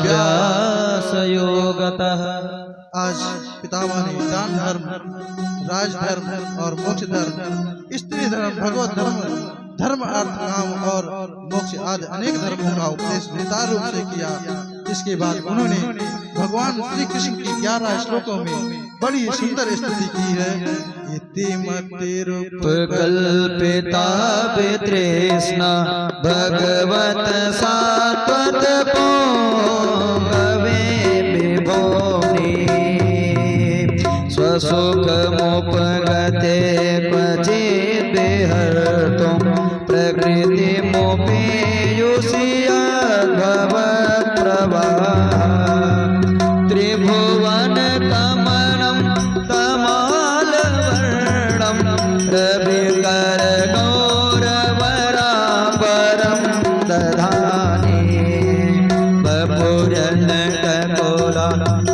व्यास योगतः। आज पितामह ने दान धर्म, राज धर्म और मोक्ष धर्म, स्त्री धर्म, भगवत धर्म, धर्म अर्थ काम और मोक्ष आदि अनेक धर्मों का उपदेश विस्तार रूप से किया। इसके बाद उन्होंने भगवान श्री कृष्ण की 11 श्लोकों में बड़ी सुंदर स्तुति की है। कल्पिता वितृष्णा भगवत सात्वत पोंगवे विभोनि स्वसुखमुपगते क्वचित् विहर्तुं प्रकृतिमुपेयुषीयद्भवत्प्रवाहः त्रिभुवनकमलं तमालवर्णं रविकरगौरवरापरं दधाने वपुरनटकोला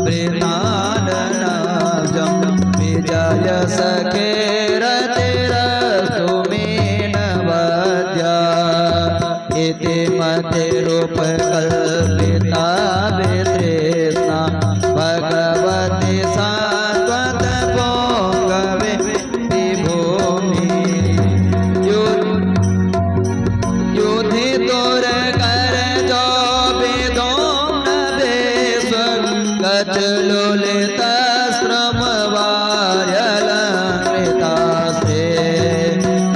वृताननाजं विजय सखेरतिरस्तु मे नवद्या इति मतिरूपकल्पिता वितृष्णा भगवति सात्वत पोंगवे विभूमि युधितोर कर जो विदो न बेस्व कचलुलित श्रमवार्यलंकृतास्ते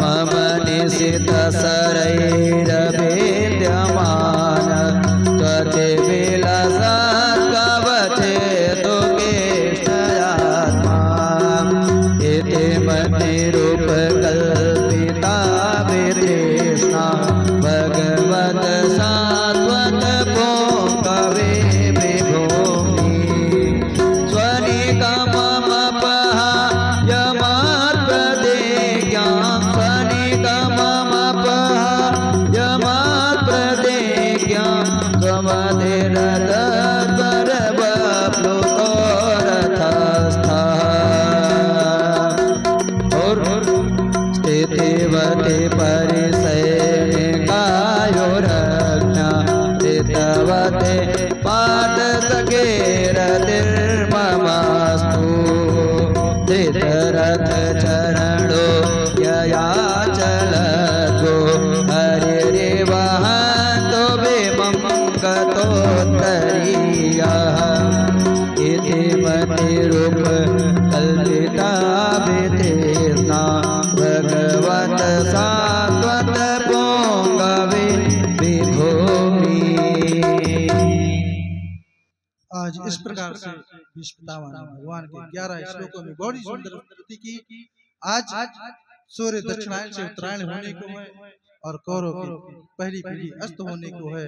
मम निशित शरैरविद्यमान त्वचे विलसत्कवचेतु केष्टयात्मा इति मतिरूपकल्पिता वितृष्णा भगवत सात्वत पोंगवे विभूमि स्वनिगममपः यमत्प्रदेज्ञां स्वनिगममपः यमत्प्रदेज्ञां त्वमधिरथपरवप्लुतो रथस्थः स्थितिवति परिसैनिकायोरज्ञा चितवते पादसखेरतिर्ममास्तु धृतरथ चरणो यया चलतो हरिरिवहतो विमं गतोत्तरीयः इति मतिरूपकल्पिता वितृष्णा भगवत सात्वत पोंगवे विभूमि। आज इस प्रकार से भीष्म पितामह ने भगवान के 11 श्लोकों में बड़ी सुंदर स्तुति की। आज सूर्य दक्षिणायन से उत्तरायण होने को है और कौरव की पहली पीढ़ी अस्त होने को है।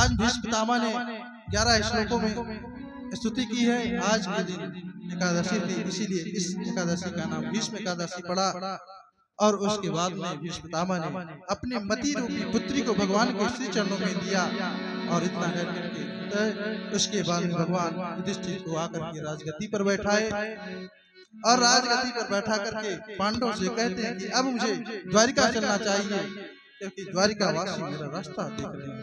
आज भीष्म पितामह ने 11 श्लोकों में स्तुति की है। आज के दिन एकादशी थी, इसीलिए इस एकादशी का नाम भीष्म एकादशी पड़ा। और उसके बाद में भीष्म पितामह ने अपने मति रूपी पुत्री को भगवान के श्री चरणों में दिया और इतना करके उसके बाद में भगवान युधिष्ठिर को आकर के राजगद्दी पर बैठाए और राजगद्दी पर बैठा करके पांडवों से कहते हैं कि अब मुझे द्वारिका चलना चाहिए, क्योंकि द्वारिका वासी मेरा रास्ता देख रहे हैं।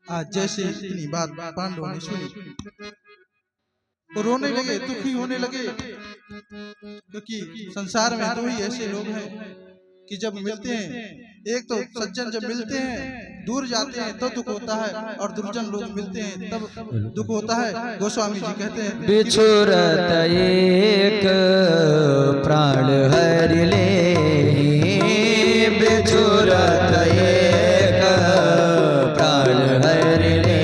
आज जैसे इतनी बात पांडवों ने सुनी तो रोने लगे, दुखी होने लगे, क्योंकि संसार में दो ही ऐसे लोग हैं कि जब मिलते हैं, एक तो सज्जन जब मिलते हैं दूर जाते हैं तो दुख होता है, और दुर्जन लोग मिलते हैं तब दुख होता है। गोस्वामी जी कहते हैं बिछुरत एक प्राण हरि ले, बिछुरत एक प्राण हरि ले,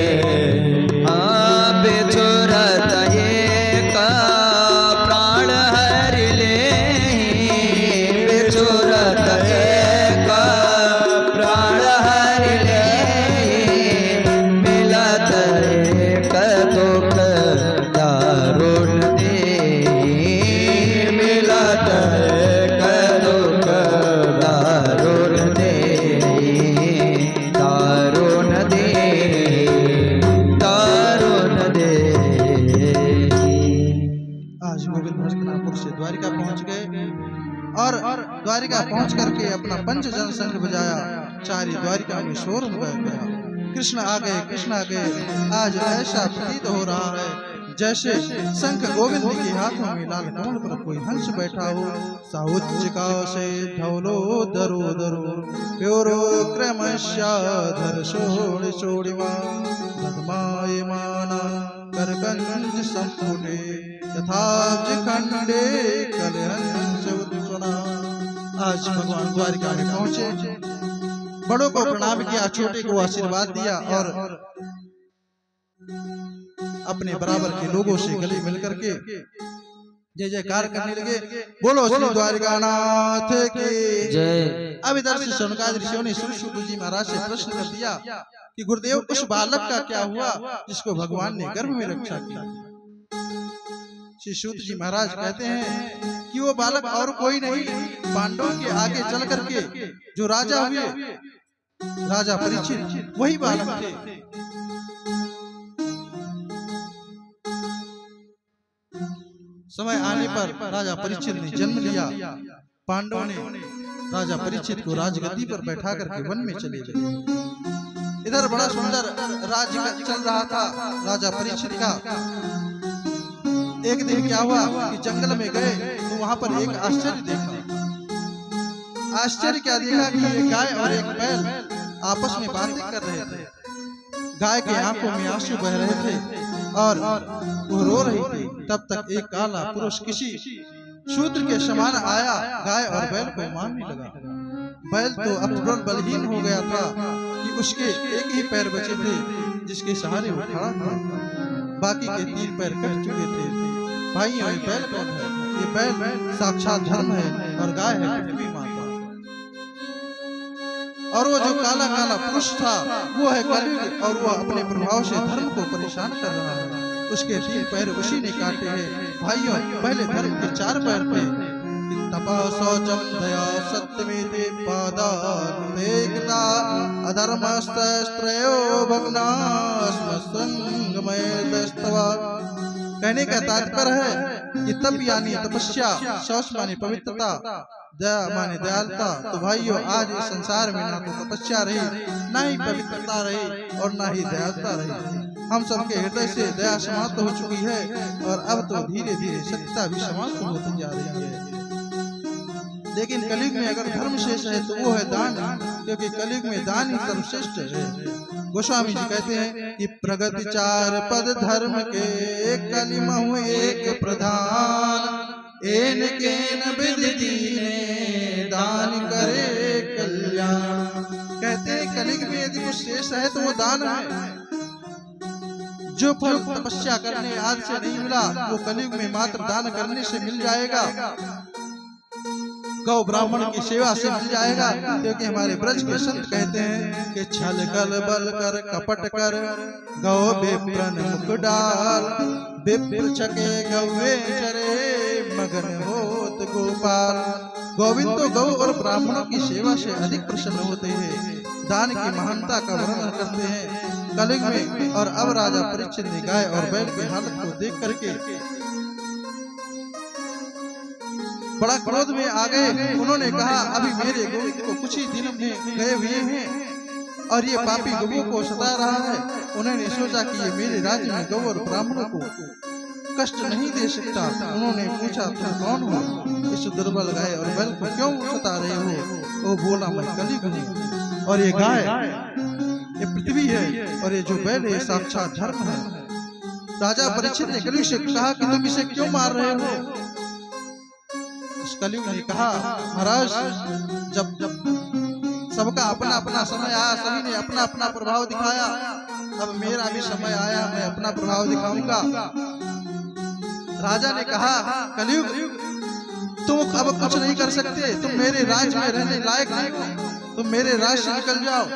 बिछुरत एक प्राण हरि ले, बिछुरत एक प्राण हरि ले, मिलत एक दुख दारुण दे, मिलत एक दुख दारुण दे, दारुण दे, दारुण दे। आज गोविंद हस्तनापुर से द्वारिका पहुंच गए और द्वारिका पहुंच करके अपना पंचजन शंख बजाया। सारी द्वारिका में शोर मचा गया। कृष्ण आ गए आज ऐसा प्रतीत हो रहा है जैसे शंख गोविंद के हाथों में लाल कमल पर कोई हंस बैठा हो। साउच्च से ढोलो दरो दरो प्योरो क्रमश्याधर शोण शोणिमा भगमायमाना करकंज संपुटे यथाब्ज खंडे कलहंस उत्सुना। आज भगवान द्वारिका में पहुंचे, बड़ों को प्रणाम किया, छोटे को आशीर्वाद दिया और अपने बराबर के लोगों से गले मिलकर के जय जयकार करने लगे। बोलो श्री द्वारिकानाथ की जय। अब इधर से शौनकादि ऋषियों ने श्री शुक जी महाराज से प्रश्न कर दिया कि गुरुदेव उस बालक का क्या हुआ जिसको भगवान ने गर्भ में रक्षा किया। श्री सूत जी महाराज कहते हैं कि वो बालक और कोई नहीं, पांडवों के आगे चल करके जो राजा हुए, राजा परीक्षित, वही बालक थे। समय आने पर राजा परीक्षित ने जन्म लिया। पांडवों ने राजा परीक्षित को राजगद्दी पर बैठा करके वन में चले गए। इधर बड़ा सुंदर राज्य चल रहा था राजा परीक्षित का। एक दिन क्या हुआ कि जंगल में गए तो वहां पर एक आश्चर्य देखा। आश्चर्य क्या देखा कि एक गाय और एक बैल आपस में बातें कर रहे थे। गाय के आंखों में आंसू बह रहे थे और वो रो रही थी। तब तक एक काला पुरुष किसी शूद्र के समान आया, गाय और बैल को मारने लगा। बैल तो अब तुरंत बलहीन हो गया था कि उसके एक ही पैर बचे थे जिसके सहारे वो खड़ा था, बाकी के 3 पैर कट चुके थे। भाइयों, ये बैल कौन है? ये बैल साक्षात धर्म है और गाय है पृथ्वी माता। और वो जो काला काला पुरुष था वो है कलयुग और वो अपने प्रभाव से धर्म को परेशान कर रहा है। उसके 3 पैर उसी ने काटे हैं। भाइयों, पहले धर्म के 4 पैर थे। तपा शौचम दया सत्यमेते पादानुदेकता अधर्मस्तस्त्रयो भग्नास्म संगमय दस्तवा। कहने का तात्पर्य है कि तप यानी तपस्या, शौच माने पवित्रता, दया माने दयालुता। तो भाइयों, आज इस संसार में ना तो तपस्या रही, ना ही पवित्रता रही और ना ही दयालुता रही। हम सबके हृदय से दया समाप्त हो चुकी है और अब तो धीरे धीरे सत्यता भी समाप्त होती जा रही है। लेकिन कलयुग में अगर धर्म शेष है तो वो है दान, क्योंकि कलयुग में दान ही सर्वश्रेष्ठ है। गोस्वामी जी कहते हैं कि प्रगति 4 पद धर्म के कलिमहु एक प्रधान एन केन विधि दीने दान करे कल्याण। कहते हैं कलयुग में यदि कुछ शेष है तो वो दान है। जो फल तपस्या करने आदि से नहीं मिला वो कलयुग में मात्र दान करने से मिल जाएगा, गौ ब्राह्मण की सेवा से मिल जाएगा। क्योंकि हमारे ब्रज के संत कहते हैं कि छल गल बल कर कपट कर गौ विप्रन मुख डाल, विप्र छके गौवे चरे मगन होत गोपाल। गोविंद तो गौ और ब्राह्मणों की सेवा से अधिक प्रसन्न होते हैं, दान की महानता का वर्णन करते हैं कलयुग में। और अब राजा परीक्षित ने गाय और बैल की हालत को देख करके बड़ा क्रोध में आ गए। उन्होंने कहा, अभी मेरे गोविंद को कुछ ही दिन में गए हुए हैं और ये पापी गौओं को सता रहा है। उन्होंने सोचा कि ये मेरे राज्य में गौ और ब्राह्मणों को कष्ट नहीं दे सकता। उन्होंने पूछा, तुम कौन हो? इस दुर्बल गाय और बैल को क्यों सता रहे हो? वो बोला, मैं कलयुग हूँ और ये गाय ये पृथ्वी है और ये जो बैल है साक्षात धर्म है। राजा परीक्षित ने कलयुग से कहा कि तुम इसे क्यों मार रहे हो? कलयुग ने कहा, महाराज, जब सबका अपना अपना समय आया, सभी ने अपना अपना प्रभाव दिखाया, अब मेरा भी समय आया, मैं अपना प्रभाव दिखाऊंगा। राजा ने कहा, कलयुग तुम अब कुछ नहीं कर सकते, तुम मेरे राज्य में रहने लायक नहीं हो, तुम मेरे राज्य से निकल जाओ।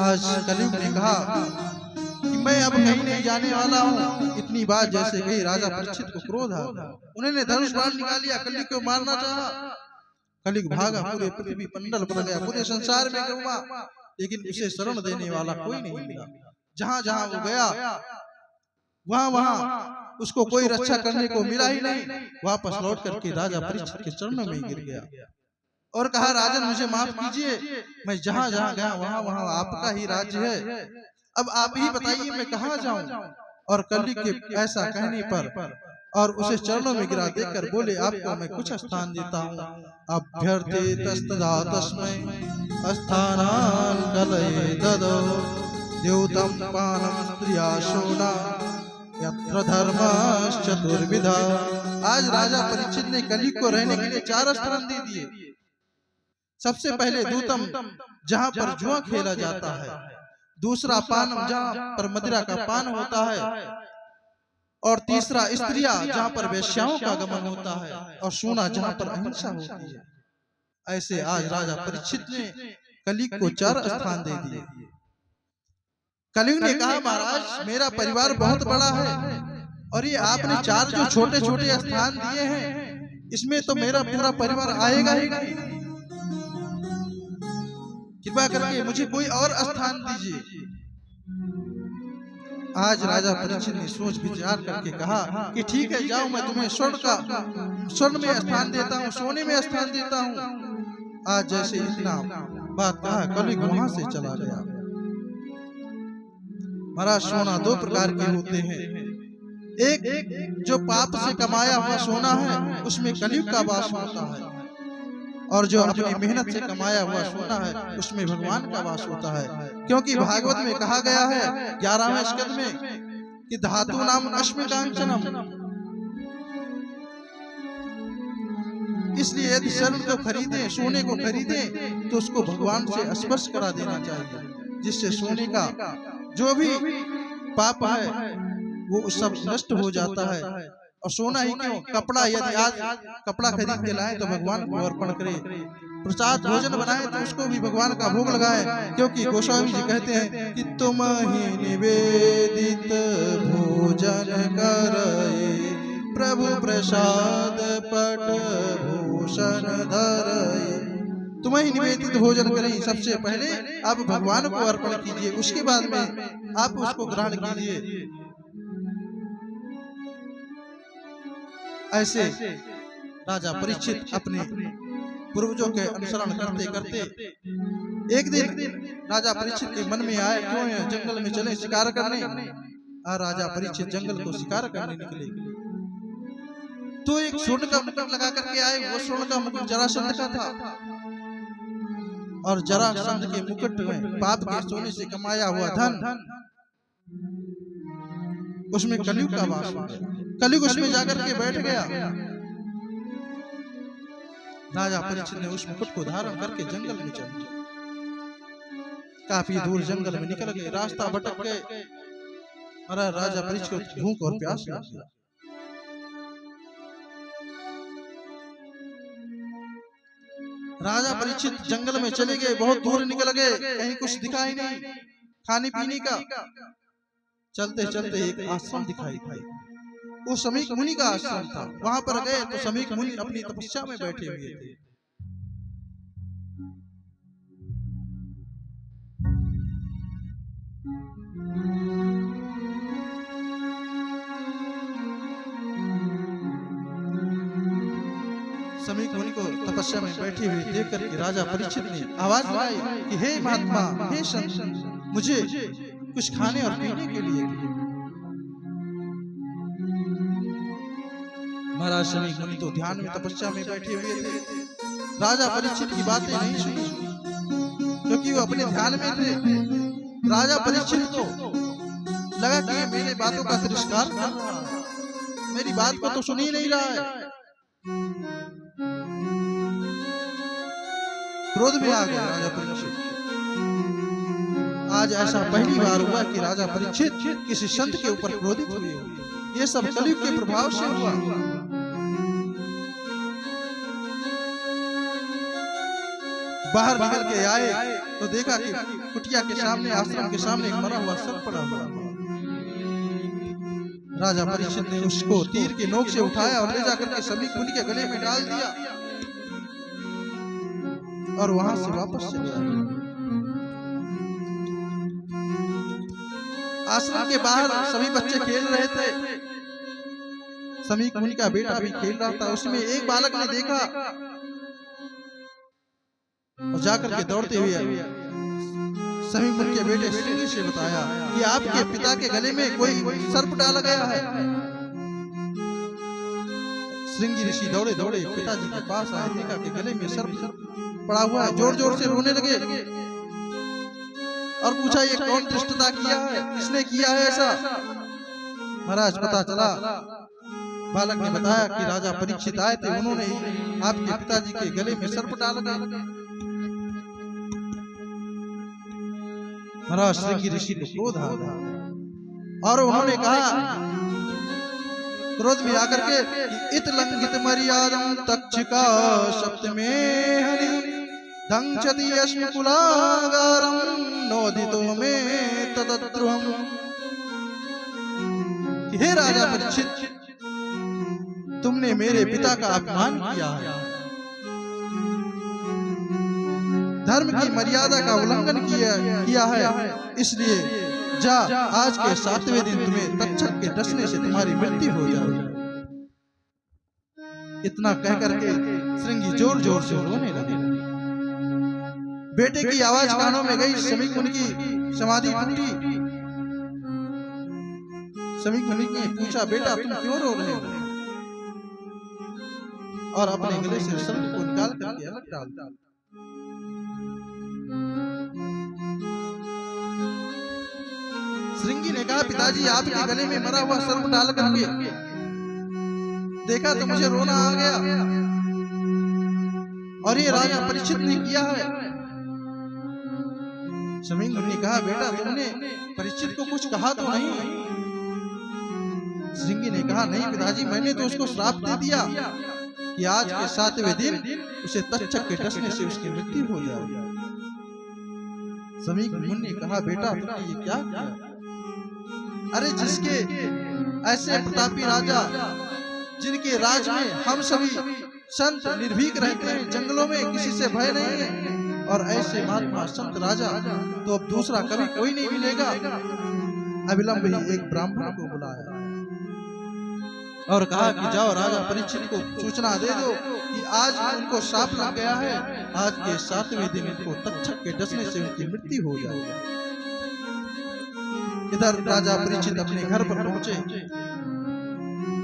आज कलयुग ने कहा कि मैं अब कहीं नहीं जाने वाला हूँ। इतनी बात जैसे कही, राजा परीक्षित को क्रोध आ गया। उन्होंने धनुष बाण निकाल लिया, कलयुग को मारना चाहा। कलयुग भागा, पूरे पृथ्वी मंडल पर गया, पूरे संसार में घूमा, लेकिन उसे शरण देने वाला कोई नहीं मिला। जहाँ जहाँ वो गया वहाँ वहाँ उसको कोई रक्षा करने को मिला ही नहीं। वापस लौट करके राजा परीक्षित के चरणों में गिर गया। और कहा, राजन मुझे माफ कीजिए, मैं जहां जहां गया वहां वहां आपका ही राज्य है, अब आप ही बताइए मैं कहां जाऊं। और कली के ऐसा कहने पर और उसे चरणों में गिरा देकर बोले, आपको मैं कुछ स्थान देता हूँ। अभ्यर्थी तस्तदा तस्मै स्थानान् कलये ददौ द्यूतं पानं स्त्रिया शोणा यत्र धर्मश्चतुर्विधा। आज राजा परीक्षित ने कली को रहने के लिए 4 स्थान दे दिए। सबसे पहले दूतम, जहां पर जुआ खेला जाता है। दूसरा पानम, जहां पर मदिरा का पान होता है। और तीसरा स्त्रिया, जहां पर वेश्याओं का गमन होता है। और शूना, जहां पर अहिंसा होती है। ऐसे आज राजा परीक्षित ने कली को 4 स्थान दे दिए। कलिंग ने कहा, महाराज मेरा परिवार बहुत बड़ा है और ये आपने 4 जो छोटे छोटे स्थान दिए हैं, इसमें तो मेरा पूरा परिवार आएगा ही नहीं। कृपा करके मुझे कोई और स्थान दीजिए। आज राजा परीक्षित ने सोच विचार करके कहा कि ठीक है, जाओ मैं तुम्हें स्वर्ण में स्थान देता हूँ, सोने में स्थान देता हूँ। आज जैसे इतना बात कहा, कलिंग वहां से चला गया। महाराज, सोना 2 प्रकार के होते हैं। एक जो पाप से कमाया हुआ सोना है, उसमें कलयुग का वास होता है। और जो अपनी मेहनत से कमाया हुआ सोना है, उसमें भगवान का वास होता है। क्योंकि भागवत में कहा गया है 11वें स्कंद में कि धातु नाम अश्म कांचनम। इसलिए यदि स्वर्ण को खरीदे, सोने को खरीदे, तो उसको भगवान से स्पर्श करा देना चाहिए, जिससे सोने का जो भी पाप है वो सब नष्ट हो जाता है। और सोना ही क्यों, कपड़ा, यदि आज कपड़ा खरीद के लाए तो भगवान को अर्पण करें। प्रसाद भोजन बनाए तो उसको भी भगवान का भोग लगाए। क्योंकि गोस्वामी जी कहते हैं कि तुम ही निवेदित भोजन करे, प्रभु प्रसाद पट भूषण धरे। तुम्हें ही निवेदित भोजन करें, सबसे पहले आप भगवान को अर्पण कीजिए, उसके बाद में आप उसको ग्रहण कीजिए। ऐसे राजा परीक्षित अपने पूर्वजों के अनुसरण करते करते एक दिन राजा परीक्षित के मन में आए, क्यों जंगल में चले शिकार करने। और राजा परीक्षित जंगल को शिकार करने निकले तो एक स्वर्ण का मुकुट लगा करके आए। वो स्वर्ण का मुकुट जरासंध का था। और जरासंध के मुकुट में पाप के सोने से कमाया हुआ धन, उसमें कलयुग का वास हो गया। कलयुग उसमें जाकर के बैठ गया। राजा परीक्षित ने उस मुकुट को धारण करके जंगल में चल दिया। काफी दूर जंगल में निकल गए, रास्ता भटक गए। और राजा परीक्षित को भूख और प्यास लग गया। राजा परीक्षित जंगल में चले गए, बहुत दूर निकल गए, कहीं कुछ दिखाई नहीं खाने पीने का। चलते चलते एक आश्रम दिखाई दिया। वो समीक मुनि का आश्रम था। वहां पर गए तो समीक मुनि अपनी तपस्या में बैठे हुए थे। समीक मुनि को तपस्या में बैठे हुए देख करके राजा परीक्षित ने आवाज लगाई कि हे महात्मा, हे संत, मुझे कुछ खाने और पीने के लिए। महाराज समीक मुनि तो ध्यान में तपस्या में बैठे हुए थे। राजा परीक्षित की बातें नहीं सुनी, क्योंकि वो अपने ध्यान में थे। राजा परीक्षित को लगा कि ये मेरी बातों का तिरस्कार कर रहा है, मेरी बात को तो सुन ही नहीं रहा है। क्रोध में आ गया राजा परीक्षित। आज ऐसा पहली बार हुआ कि राजा परीक्षित किसी संत के ऊपर क्रोधित हुए। ये सब कलयुग के प्रभाव से हुआ। बाहर निकल के आए तो देखा कि कुटिया के सामने, आश्रम के सामने एक मरा हुआ सर्प पड़ा हुआ। राजा परीक्षित ने उसको तीर के नोक से उठाया और ले जाकर के समीक मुनि के गले में डाल दिया और वहां से वापस चले आए। आश्रम के बाहर सभी बच्चे खेल रहे थे। समीक मुनि का बेटा भी खेल रहा था। उसमें एक बालक ने देखा और जाकर के दौड़ते हुए सभी मुनि के बेटे श्रृंगी से बताया कि आपके पिता के गले में कोई सर्प डाला गया है। श्रृंगी ऋषि दौड़े दौड़े पिताजी के पास आए, देखा कि गले में सर्प पड़ा हुआ है, जोर जोर से रोने लगे और पूछा ये कौन दुष्टता किया है, किसने किया है ऐसा। महाराज पता चला, बालक ने बताया कि राजा परीक्षित आए थे, उन्होंने आपके पिताजी के गले में सर्प डाल दिया। महाराज श्रृंगी ऋषि को क्रोध आ गया और उन्होंने कहा क्रोध में आकर के इत लंघित मर्यादं तक्षका सप्तमे हनि दंचति यस्म कुलागारं नोदितो मे तदद्रुहम्। हे राजा परीक्षित, तुमने मेरे पिता का अपमान किया है, धर्म की मर्यादा का उल्लंघन किया है, इसलिए जा आज के 7वें दिन तुम्हें तक्षक के डसने से तुम्हारी मृत्यु हो जाएगी। इतना कह करके श्रृंगी जोर जोर से रोने लगे। बेटे की आवाज कानों में गई, शमीक मुनि की समाधि टूटी। शमीक मुनि ने पूछा, बेटा तुम क्यों रो रहे हो? और अपने गले से सर्प को निकाल करके अलग डाल दिया। श्रृंगी ने कहा, पिताजी आपके गले में मरा हुआ सर्प डाल करके देखा तो मुझे रोना आ गया, और ये राजा परीक्षित ने किया है। शमीक मुनि ने कहा, बेटा तुमने परीक्षित को कुछ कहा तो नहीं? श्रृंगी ने कहा, नहीं पिताजी, मैंने तो उसको श्राप दे दिया कि आज के 7वें दिन उसे तक्षक के डसने से उसकी मृत्यु हो जाएगी। शमीक मुनि ने कहा, बेटा तुमने ये क्या किया? अरे जिसके ऐसे प्रतापी राजा, जिनके राज में हम सभी संत निर्भीक रहते हैं, जंगलों में किसी से भय नहीं है, और ऐसे महात्मा संत राजा तो अब दूसरा कभी कोई नहीं मिलेगा। अविलंब ही एक ब्राह्मण को बुलाया और कहा कि जाओ राजा परीक्षित को सूचना दे दो कि आज उनको शाप लग गया है, आज के 7वें दिन उनको तक्षक के डसने से उनकी मृत्यु हो जाएगी। इधर राजा परीक्षित अपने घर पर पहुंचे।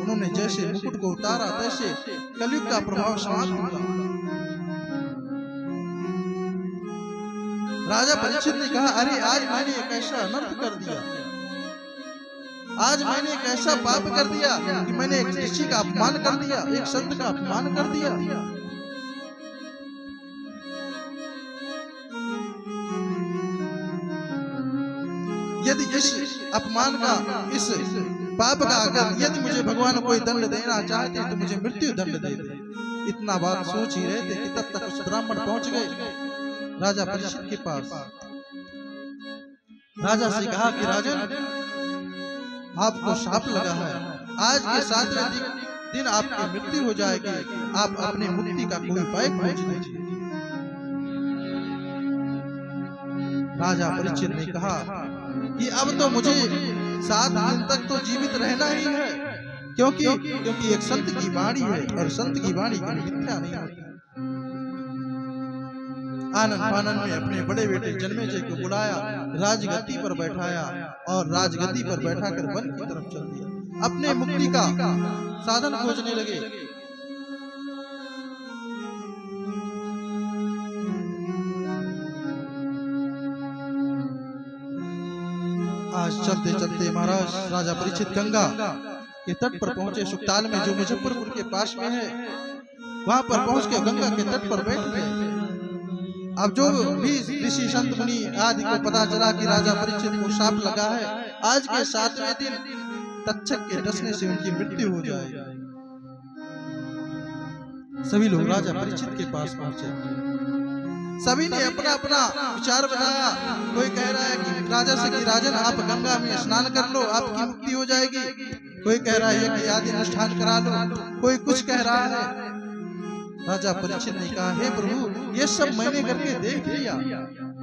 उन्होंने जैसे मुकुट को उतारा तैसे कलयुग का प्रभाव समाप्त हुआ। राजा परीक्षित ने कहा, अरे आज मैंने एक ऐसा अनर्थ कर दिया, आज मैंने एक ऐसा पाप कर दिया कि मैंने एक ऋषि का अपमान कर दिया, एक संत का अपमान कर दिया। यदि इस अपमान का, इस पाप का अगर यदि मुझे भगवान कोई दंड देना चाहते तो मुझे मृत्यु दंड दे दे। इतना बात सोच ही रहे थे कि तब तक उस ब्राह्मण पहुंच गए राजा परीक्षित के पास। राजा से कहा कि राजन, आपको शाप लगा है, आज के 7वें दिन आपकी मृत्यु हो जाएगी, आप अपने मुक्ति का कोई उपाय खोज लीजिए। राजा परीक्षित ने कहा कि अब तो मुझे 7 दिन तक तो जीवित रहना ही है, क्योंकि एक संत की वाणी है और संत की वाणी कभी मिथ्या नहीं होती। आनंद फानंद में अपने बड़े बेटे जन्मेजय को बुलाया, राजगद्दी पर बैठाया और राजगद्दी पर बैठाकर वन की तरफ चल दिया। अपने मुक्ति का साधन खोजने लगे। आज चलते चलते महाराज राजा परीक्षित गंगा के तट पर पहुंचे। सुखताल में जो मुजफ्फरपुर के पास में है, वहां पर पहुंच के गंगा के तट पर बैठ गए। अब जो भी ऋषि संत मुनि आदि को पता चला कि राजा परीक्षित को शाप लगा है, आज के 7वें दिन तक्षक के डसने से उनकी मृत्यु हो जाएगी। सभी लोग राजा परीक्षित के पास पहुंचे। सभी ने अपना अपना विचार बताया। कोई कह रहा है कि राजा से कि राजन आप गंगा में स्नान कर लो, आपकी मुक्ति हो जाएगी। कोई कह रहा है कि आदि अनुष्ठान करा लो, कोई कुछ कह रहा है। राजा परीक्षित ने कहा, हे प्रभु, ये सब मैंने करके देख लिया,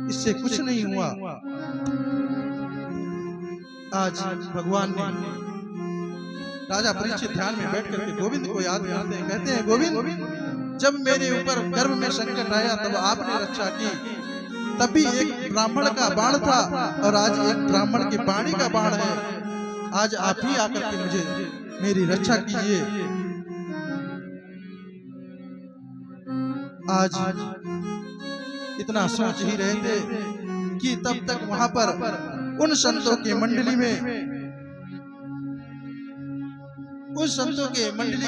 इससे कुछ नहीं हुआ। आज भगवान ने, राजा परीक्षित ध्यान में बैठ करके गोविंद को याद करते हैं, कहते हैं, गोविंद जब मेरे ऊपर गर्भ में संकट आया तब आपने रक्षा की। तभी एक ब्राह्मण का बाण था और आज एक ब्राह्मण की वाणी का बाण है। आज आप ही आकर के मुझे मेरी रक्षा कीजिए। आज इतना सोच ही रहे थे कि तब तक वहां पर उन संतों के मंडली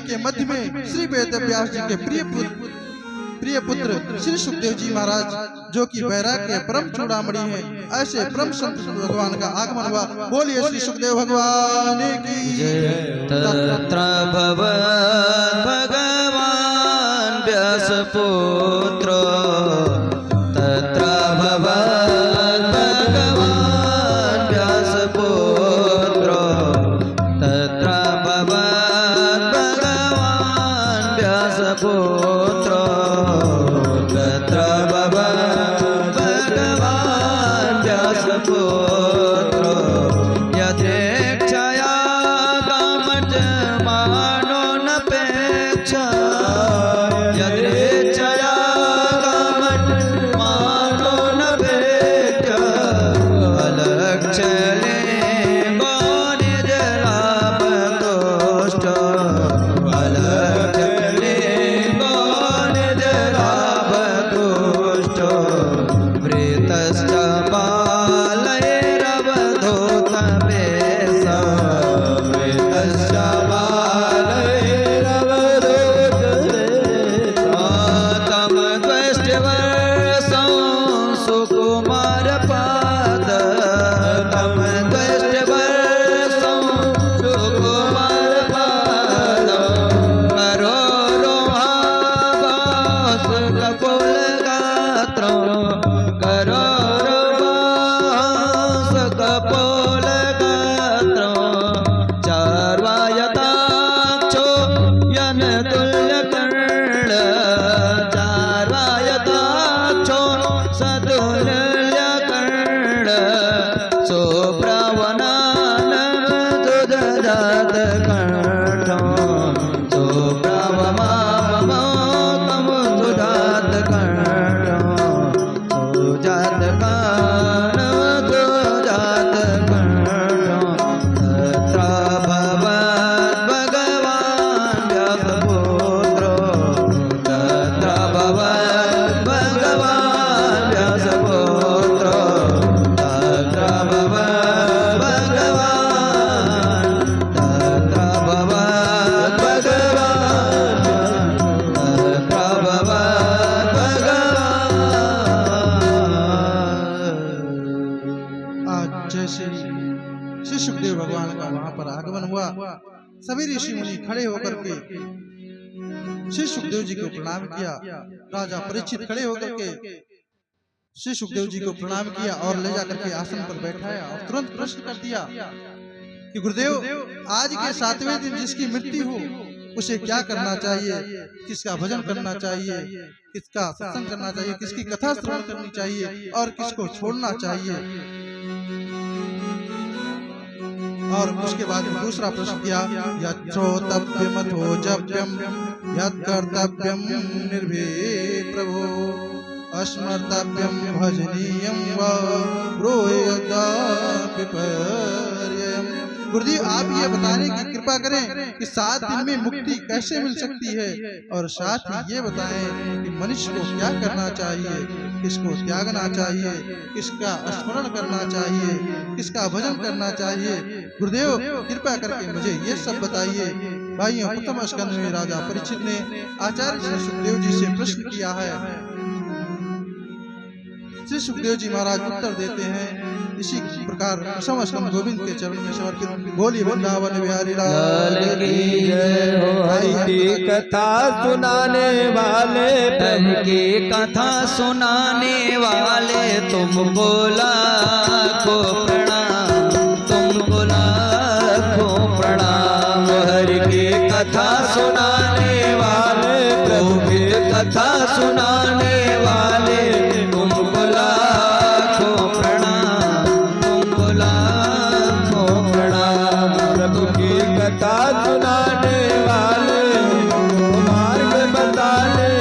के मध्य में श्री वेद व्यास जी के प्रिय पुत्र श्री सुखदेव जी महाराज, जो कि वैराग्य परम चूड़ामणि है, ऐसे परम संत भगवान का आगमन हुआ। बोलिए श्री सुखदेव भगवान की जय। तत्र भगवान व्यास पुत्र, तत्र भगवान व्यास पुत्र, तत्र भगवान व्यास पुत्र, तत्र भगवान व्यास पुत्र, यथेच्छया गामच मानो नपेक्षा, यथेच्छया गामच मानो नपेक्षा, अलक्षले गौनि जलाप तोष्ट, अलक्षले गौनि जलाप तोष्ट, प्रेतश्च बालैरवधूत वेषा, प्रेतश्च बालैरवधूत वेषा, तम द्वष्ट्वर्षं सुकुमार पाद, तम द्वष्ट्वर्षं सुकुमार पाद, करोरुहाभास कपोलगात्रं, करोरुहास कपोलगात्रं, चार्वायताक्षो यनतुल्यकर्ण, चार्वायताक्षो सतुल्यकर्ण, सुप्रवनानन्दुदजात कंठं, सुप्रवमाममोकं सुजात कंठं, सुजात कंठं, सुजात कंठं, तत्र भगवान् व्यासपुत्र, तत्र भगवान् व्यासपुत्र, तत्र भगवान्, तत्र भगवान्, आज जैसे श्री सुखदेव भगवान का वहां पर आगमन हुआ, सभी ऋषि मुनि खड़े होकर के श्री सुखदेव जी को प्रणाम किया। राजा परीक्षित खड़े होकर के श्री सुखदेव जी को प्रणाम किया और ले जाकर के आसन पर बैठाया और तुरंत प्रश्न कर दिया कि गुरुदेव, आज के 7वें दिन जिसकी मृत्यु हो उसे क्या करना चाहिए, किसका भजन करना चाहिए, किसका सत्संग करना चाहिए, किसकी कथा श्रवण करनी चाहिए और किसको छोड़ना चाहिए। और उसके बाद दूसरा प्रश्न किया, यच्छ्रोतव्यमथोजव्यम यत्कर्तव्यम निर्भीक प्रभो, अस्मर्तव्यम भजनीयम वा ब्रूयाद्विपर्ययम्। गुरुदेव, आप ये बताने की कृपा करें कि 7 दिन में मुक्ति कैसे मिल सकती है, और साथ ही ये बताएं कि मनुष्य को क्या करना चाहिए, किसको त्यागना चाहिए, किसका स्मरण करना चाहिए, किसका भजन करना चाहिए। गुरुदेव, कृपा करके मुझे ये सब बताइए। भाइयों, प्रथम स्कंद में राजा परीक्षित ने आचार्य श्री सुखदेव जी से प्रश्न किया है। श्री सुखदेव जी महाराज उत्तर देते हैं इसी प्रकार दशम स्कंद गोविंद के चरण में समर्पित। बोलिए वृंदावन बिहारी लाल की जय हो। की कथा सुनाने वाले, की कथा सुनाने वाले, तुम बोला को प्रणाम, तुम बोला को प्रणाम। हरि की कथा सुनाने वाले, प्रभु की कथा सुनाने वाले, तुम बोला को प्रणाम, तुम बोला को प्रणाम। प्रभु की कथा सुनाने वाले, मार्ग बताने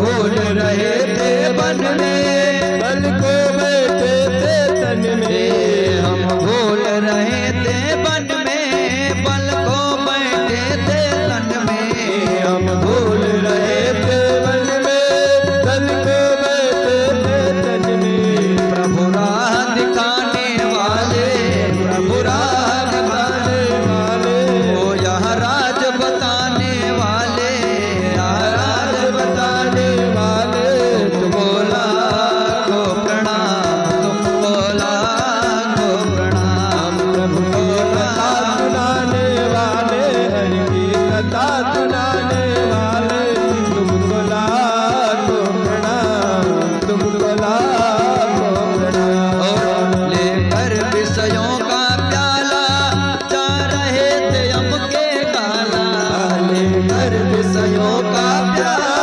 भूल रहे थे बन में, बल को बैठे थे तन में, हम भूल रहे थे बन में, बल को बैठे थे तन में, हम भूल रहे थे बन में, बल को बैठे थे तन में। प्रभु राह दिखाने वाले, प्रभु राह दिखाने वाले, वो यहाँ राज बताने वाले, यहाँ राज बताने वाले, तुमको लाखों प्रणाम, तुमको लाखों प्रणाम, प्रभु की कथा सुनाने वाले, हरि की कथा सुनाने वाले, तुमको लाखों प्रणाम, तुमको लाखों प्रणाम। और लेकर विषयों का प्याला जा रहे थे हम के काला, लेकर विषयों का प्याला,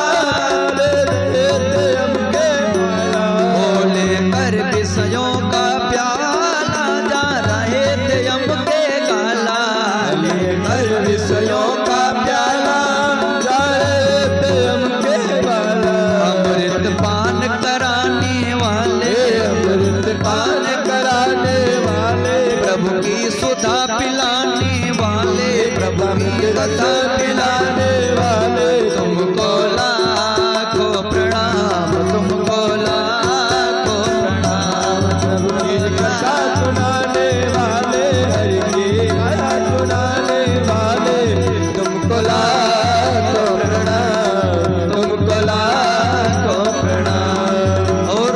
ओ लेकर विषयों का प्याला जा रहे थे हम के काला, लेकर विषयों का प्याला जा रहे थे हमके वाला, अमृत पान कराने वाले, अमृत पान कराने वाले, प्रभु की सुधा पिलाने वाले, प्रभु की कथा पिलाने वाले, तुमको लाखों प्रणाम, तुमको लाखों प्रणाम, प्रभु की कथा सुनाने वाले, हरि की कथा सुनाने वाले, तुमको लाखों प्रणाम, तुमको लाखों प्रणाम। और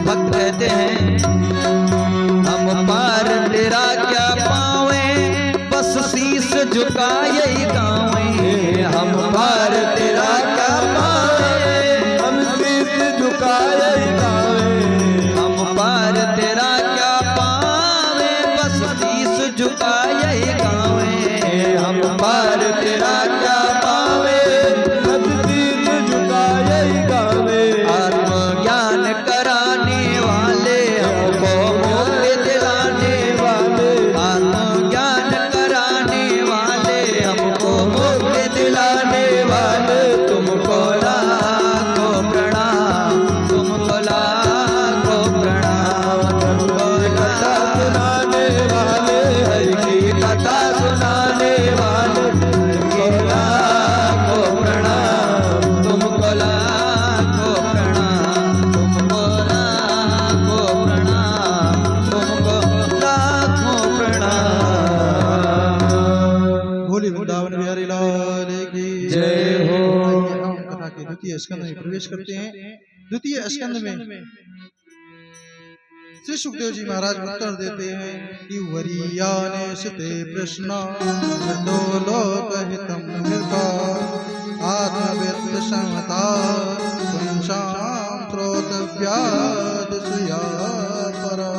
भक्त कहते हैं हम पार तेरा क्या पावे, बस शीस झुकाए गावे, हम पार तेरा क्या पावे, हम शीश झुकाए गावे, हम पार तेरा क्या पावे, बस शीस झुकाए गावे, हम पार तेरा क्या पावे, हम शीश झुकाए गावे। आत्मज्ञान कराने वाले, हमको मुक्ति दिलाने वाले, आत्मज्ञान कराने वाले, हमको मुक्ति दिलाने वाले, तुमको लाखों प्रणाम, तुमको लाखों प्रणाम, तुमको कथा सुनाने वाले, हरि की कथा सुनाने वाले, तुमको लाखों प्रणाम, तुमको लाखों प्रणाम, तुमको लाखों प्रणाम, तुमको लाखों प्रणाम। बोली वृंदावन बिहारी लाल की जय हो। आइए हम कथा के द्वितीय स्कंद में प्रवेश करते हैं। द्वितीय स्कंद में श्री सुखदेव जी महाराज उत्तर देते हैं कि वरीयाने सुते प्रश्न तो लोक हितम निर्भा आत्मवेत्त समता पुंसाम श्रोतव्याद सुया परा।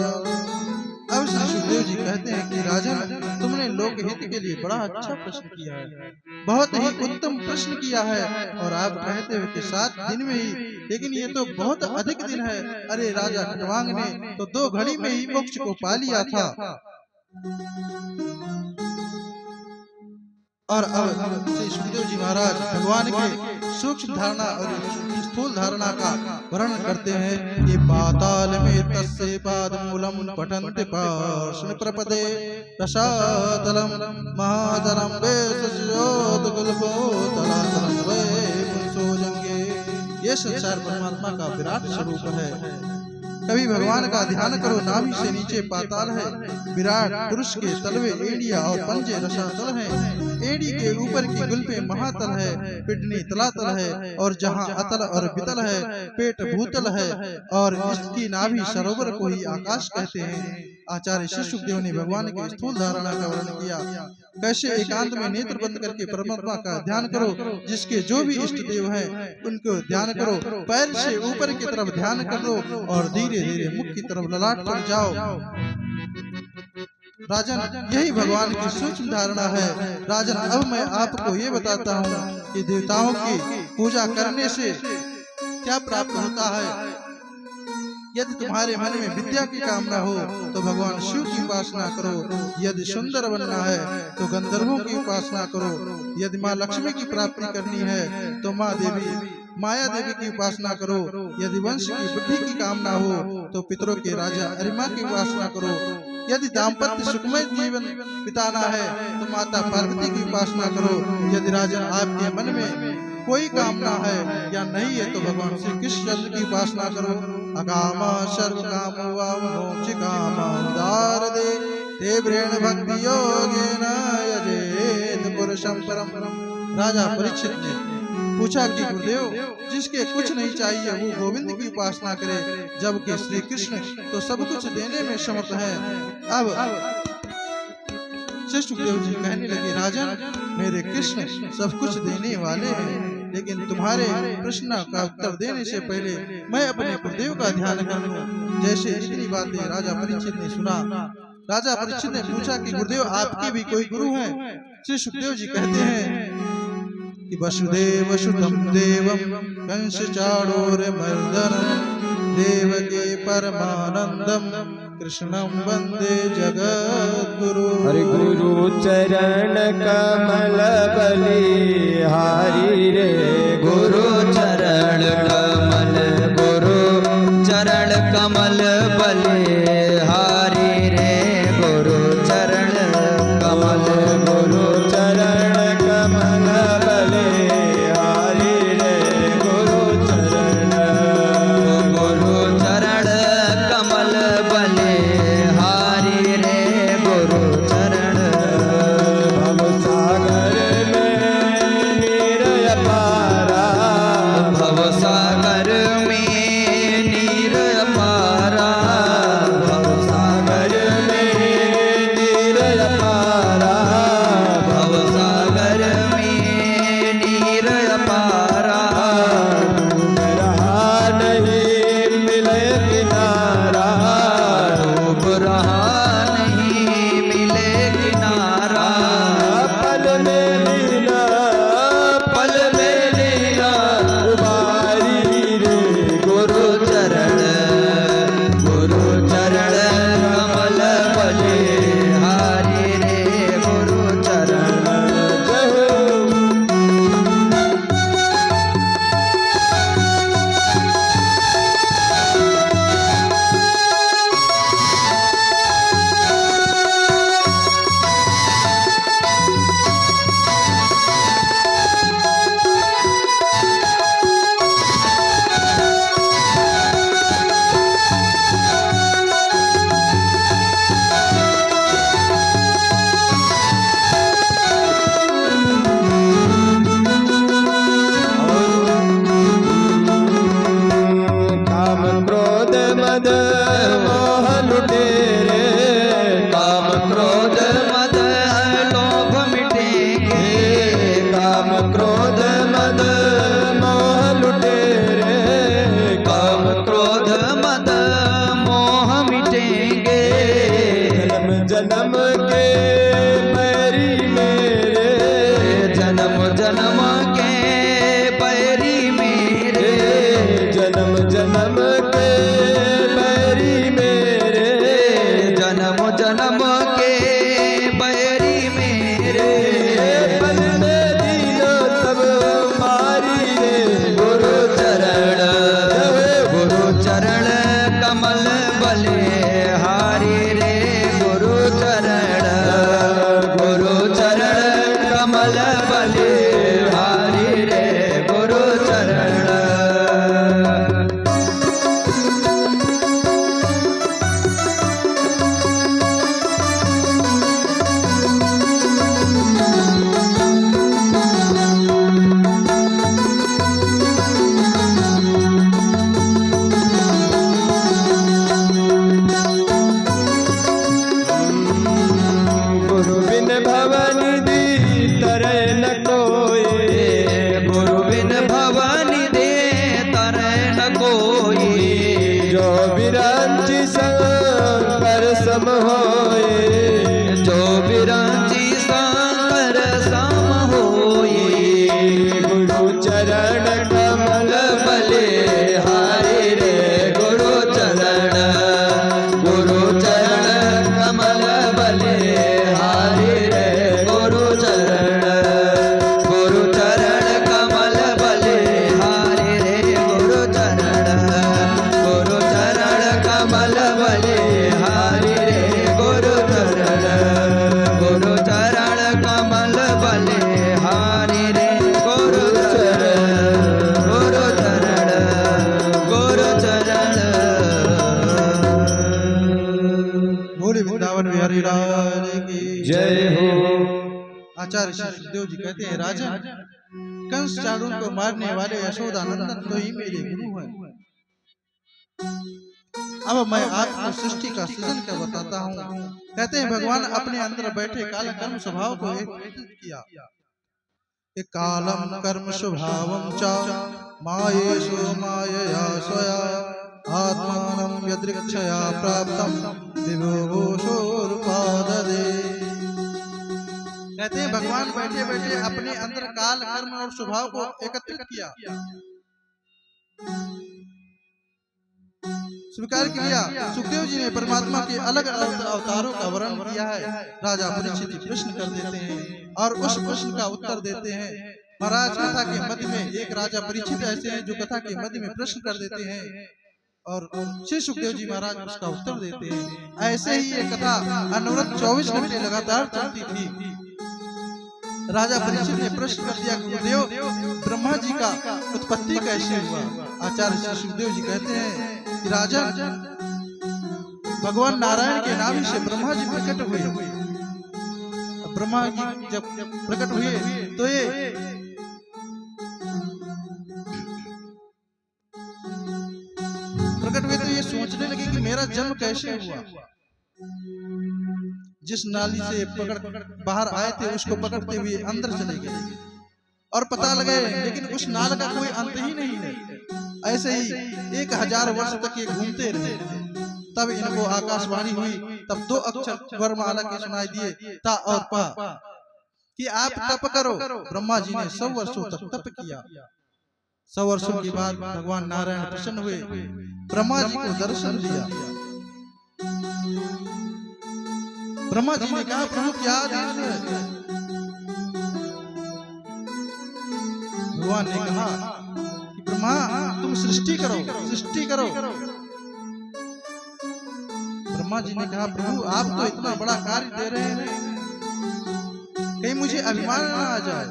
अब श्री सुखदेव जी कहते हैं कि राजन, तुमने लोक हित के लिए बड़ा अच्छा प्रश्न किया है, बहुत ही उत्तम प्रश्न किया है, और आप कहते हो कि 7 दिन में ही, लेकिन ये तो बहुत अधिक दिन है। अरे राजा खटवांग ने तो 2 घड़ी में ही मोक्ष को पा लिया था। और अब श्री सुखदेव जी महाराज भगवान के सूक्ष्म धारणा और स्थूल धारणा का वर्णन करते हैं। ये पाताल में तस्य पादमूलम पठन्ति पार्श्व प्रपदे रसातलम महातलम वेशोदकुलपो तलातलम वे पुंसो जंगे। ये संसार परमात्मा का विराट स्वरूप है। कभी भगवान का ध्यान करो, नाभि से नीचे पाताल है, विराट पुरुष के तलवे एड़िया और पंजे रसातल हैं। एड़ी के ऊपर की गुल्फे महातल है, पिडनी तलातल है, और जहाँ अतल और बितल है पेट भूतल है, और इसकी नाभि सरोवर को ही आकाश कहते हैं। आचार्य श्री सुखदेव ने भगवान की स्थूल धारणा का वर्णन किया। कैसे एकांत में नेत्र बंद करके परमात्मा का ध्यान करो, जिसके जो भी इष्ट देव हैं उनको ध्यान करो, पैर से ऊपर की तरफ ध्यान करो और धीरे धीरे मुख की तरफ ललाट पर जाओ। राजन, यही भगवान की सूक्ष्म धारणा है। राजन, अब मैं आपको ये बताता हूँ कि देवताओं की पूजा करने से क्या प्राप्त होता है। यदि तुम्हारे मन में विद्या की कामना हो तो भगवान शिव की उपासना करो। यदि सुंदर बनना है तो गंधर्वों की उपासना करो। यदि माँ लक्ष्मी की प्राप्ति करनी है तो माँ देवी माया देवी की उपासना करो। यदि वंश की वृद्धि की कामना हो तो पितरों के राजा अरिमा की उपासना करो। यदि दाम्पत्य सुखमय जीवन बिताना है तो माता पार्वती की उपासना करो। यदि राजन आपके मन में कोई कामना है या नहीं है तो भगवान श्री कृष्ण की उपासना करो। अकाम सर्व काम मोक्ष काम उदार दे देव्रेण भक्ति योगेन यजेत पुरुषं परम। राजा परीक्षित ने पूछा कि गुरुदेव, जिसके कुछ नहीं चाहिए वो गोविंद की उपासना करे, जबकि श्री कृष्ण तो सब कुछ देने में समर्थ है। अब श्री सुखदेव जी कहने लगे, राजन मेरे कृष्ण सब कुछ देने वाले हैं, लेकिन तुम्हारे प्रश्न का उत्तर देने से पहले मैं अपने गुरुदेव का ध्यान कर लूं। जैसे इतनी बातें राजा परीक्षित ने सुना, राजा परीक्षित ने पूछा कि गुरुदेव आपके भी कोई गुरु हैं? श्री सुखदेव जी कहते हैं कि वसुदेव सुतं देवं कंस चाणूरमर्दनं देवकी परमानंदम कृष्णं वंदे जगद्गुरु। हरि गुरु चरण कमल बलिहारी रे, गुरु चरण कमल बलिहारी रे, गुरु चरण कमल गुरु चरण कमल बलिहारी रे, गुरु चरण कमल बलिहारी रे, गुरु चरण। भव सागर में नीर अपारा आचार्य श्री सुखदेव जी कहते हैं, राजन, कंस चाणूर को मारने वाले यशोदानंदन तो ही मेरे गुरु हैं। अब मैं आपको सृष्टि का सृजन कर बताता हूँ। कहते हैं, भगवान अपने अंदर बैठे काल कर्म स्वभाव को एकत्रित किया। कालम कर्म स्वभावं च मायेषु मायया स्वया आत्मानं यदृच्छया प्राप्तं विभूषोरुपाददे। कहते हैं, भगवान बैठे बैठे अपने अंदर काल कर्म और स्वभाव को एकत्रित किया, स्वीकार किया। सुखदेव जी ने परमात्मा के अलग अलग अवतारों का वर्णन किया है। राजा परीक्षित प्रश्न कर देते हैं और उस प्रश्न का उत्तर देते हैं। महाराज, कथा के मध्य में एक राजा परीक्षित ऐसे हैं जो कथा के मध्य में प्रश्न कर देते हैं और श्री सुखदेव जी महाराज उसका उत्तर देते हैं। ऐसे ही ये कथा अनवरत 24 घंटे लगातार चलती थी। राजा परीक्षित ने प्रश्न कर दिया, गुरुदेव, ब्रह्मा जी का उत्पत्ति कैसे हुआ? आचार्य श्री सुखदेव जी कहते हैं कि राजन, भगवान नारायण के नाम से ब्रह्मा जी प्रकट हुए। ब्रह्मा जी जब प्रकट हुए तो ये सोचने लगे कि मेरा जन्म कैसे हुआ। जिस नाली से पकड़ बाहर आए थे उसको पकड़ते हुए अंदर चले गए और पता लगे, लेकिन उस नाल का कोई अंत ही नहीं है। ऐसे ही 1000 वर्ष तक ये घूमते रहे। तब इनको आकाशवाणी हुई, तब 2 अक्षर वरमाला के सुनाई दिए, ता और पा, कि आप तप करो। ब्रह्मा जी ने 100 वर्षों तक तप किया। 100 वर्षों के बाद भगवान नारायण प्रसन्न हुए, ब्रह्मा जी को दर्शन दिया। ब्रह्मा जी ने कहा, प्रभु क्या आदेश है? भगवान ने कहा कि ब्रह्मा, तुम सृष्टि करो, सृष्टि करो। ब्रह्मा जी ने कहा, प्रभु आप तो इतना बड़ा कार्य दे रहे हैं, कहीं मुझे अभिमान न आ जाए।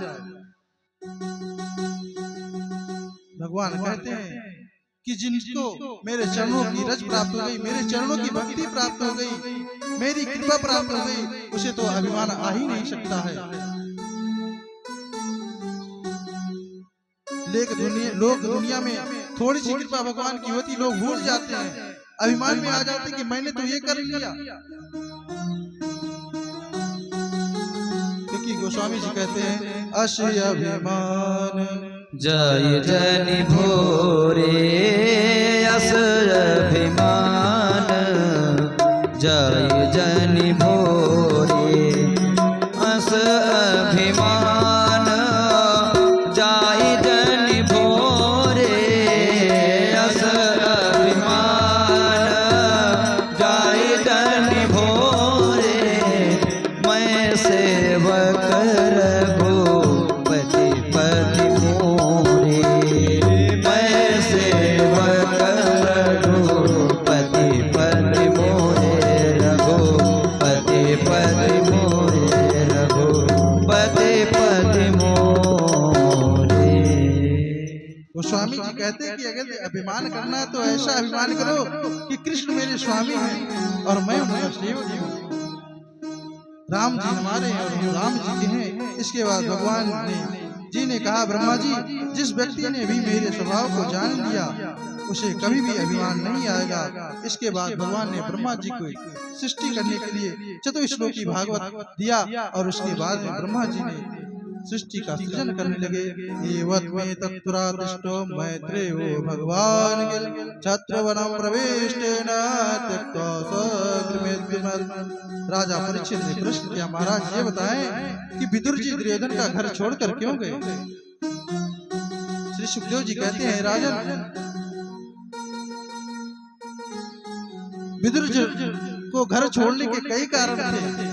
भगवान कहते हैं कि जिनको मेरे चरणों की रज प्राप्त हो गई, मेरे चरणों की भक्ति प्राप्त हो गई, मेरी कृपा प्राप्त हो गई, उसे तो अभिमान आ ही नहीं सकता है। लेकिन लोग दुनिया में थोड़ी सी कृपा भगवान की होती, लोग भूल जाते हैं, अभिमान में आ जाते कि मैंने तो ये कर लिया। क्योंकि गोस्वामी जी कहते हैं, अश्य अभिमान जय जनि भोरे अस अभिमान, जय जनि भोरे अस अभिमान, जय जनि भोरे अस अभिमान, जय जनि भोरे मैं सेवक रघुपति पति मोरे, मैं सेवक रघुपति पति मोरे, रघुपति पति मोरे, रघुपति पति मोरे। गोस्वामी जी कहते हैं कि अगर अभिमान करना है तो ऐसा अभिमान करो कि कृष्ण मेरे स्वामी हैं और मैं उनका सेवक हूँ। राम जी हमारे हैं और हम राम जी के हैं। इसके बाद भगवान जी ने कहा, ब्रह्मा जी, जिस व्यक्ति ने भी मेरे स्वभाव को जान लिया उसे कभी भी अभिमान नहीं आएगा। इसके बाद भगवान ने ब्रह्मा जी को सृष्टि करने के लिए चतुश्लोकी भागवत दिया और उसके बाद में ब्रह्मा जी ने सृष्टि का सृजन करने लगे। एवत् में तत्पुरा दृष्टो मैत्रेयो भगवान छत्रवनं प्रविष्टेन त्यक्त्वा स्वगृहमेद्विमल। राजा परीक्षित ने प्रश्न किया, महाराज ये बताएं कि विदुर जी दुर्योधन का घर छोड़कर क्यों गए? श्री सुखदेव जी कहते हैं, राजन, विदुर जी को घर छोड़ने के कई कारण थे।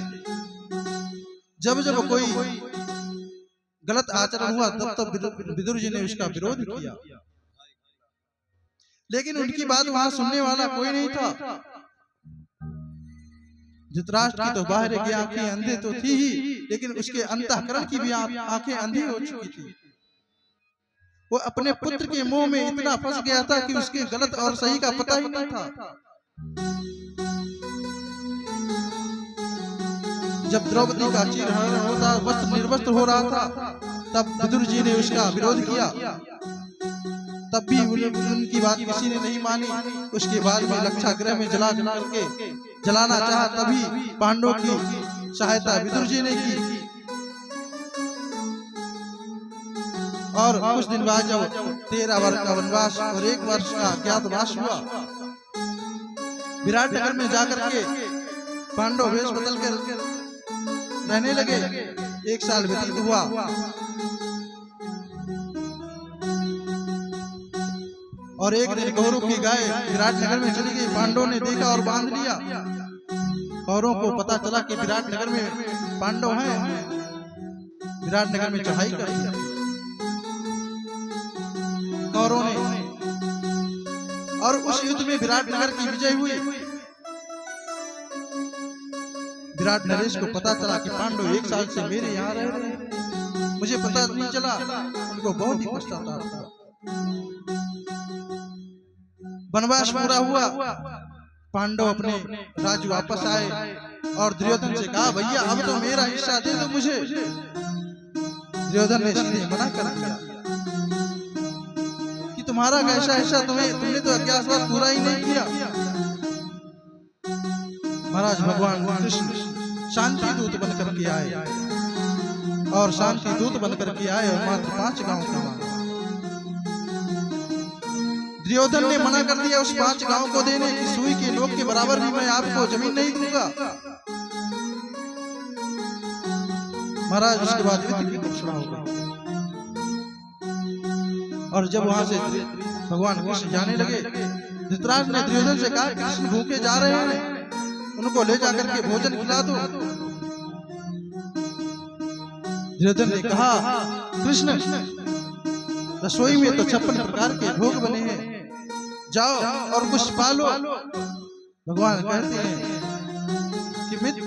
जब जब कोई गलत आचरण हुआ तब तब विदुर जी ने उसका विरोध किया, लेकिन उनकी बात वहां सुनने वाला कोई नहीं था। धृतराष्ट्र की तो बाहर की आंखें अंधे तो थी ही, लेकिन उसके अंतःकरण की भी आंखें अंधी हो चुकी थी। वो अपने पुत्र के मुंह में इतना फंस गया था कि उसके गलत और सही का पता ही नहीं था। जब द्रौपदी का चीरहरण होता, वस्त्र निर्वस्त्र हो रहा था, तब विदुर जी ने उसका विरोध किया। तब भी उनकी बात किसी ने नहीं मानी। उसके बाद में लक्षागृह में जला करके जलाना चाहा, तभी पांडवों की सहायता विदुर जी ने की। और कुछ दिन बाद जब 13 वर्ष का वनवास और 1 वर्ष का अज्ञातवास हुआ, विराट नगर में जाकर के पांडव वेश बदल कर रहने लगे। 1 साल व्यतीत हुआ और एक दिन कौरवों की गाय विराट नगर में चली गई। पांडवों ने देखा और बांध लिया। कौरवों को पता चला कि विराट नगर में पांडव हैं, विराट नगर में चढ़ाई कर दी कौरवों ने। और उस युद्ध में विराट नगर की विजय हुई। विराट नरेश को पता चला कि पांडव 1 साल से मेरे यहाँ रह रहे हैं, मुझे पता नहीं चला। उनको बहुत ही पछतावा था। वनवास पूरा हुआ, पांडव अपने राज्य वापस आए और दुर्योधन से कहा, भैया अब तो मेरा हिस्सा दे दो मुझे। दुर्योधन ने सीधे मना कर दिया कि तुम्हारा कैसा हिस्सा, तुमने तो अज्ञातवास पूरा ही नहीं किया। महाराज भगवान कृष्ण शांति दूत बनकर के आए और शांति दूत बनकर के आए और मात्र 5 गांव का मांगा। दुर्योधन ने मना कर दिया उस 5 गांव को देने की। सुई के नोक के बराबर भी मैं आपको जमीन नहीं दूंगा। महाराज उसके बाद युद्ध की घोषणा हो गई। और जब वहां से भगवान कृष्ण जाने लगे, धृतराष्ट्र ने दुर्योधन से कहा, कृष्ण भूखे जा रहे हैं, उनको ले जाकर के भोजन खिला दो। दुर्योधन ने कहा, कृष्ण रसोई में तो 56 प्रकार के भोग बने हैं, जाओ और कुछ पालो। भगवान कहते हैं कि मित्र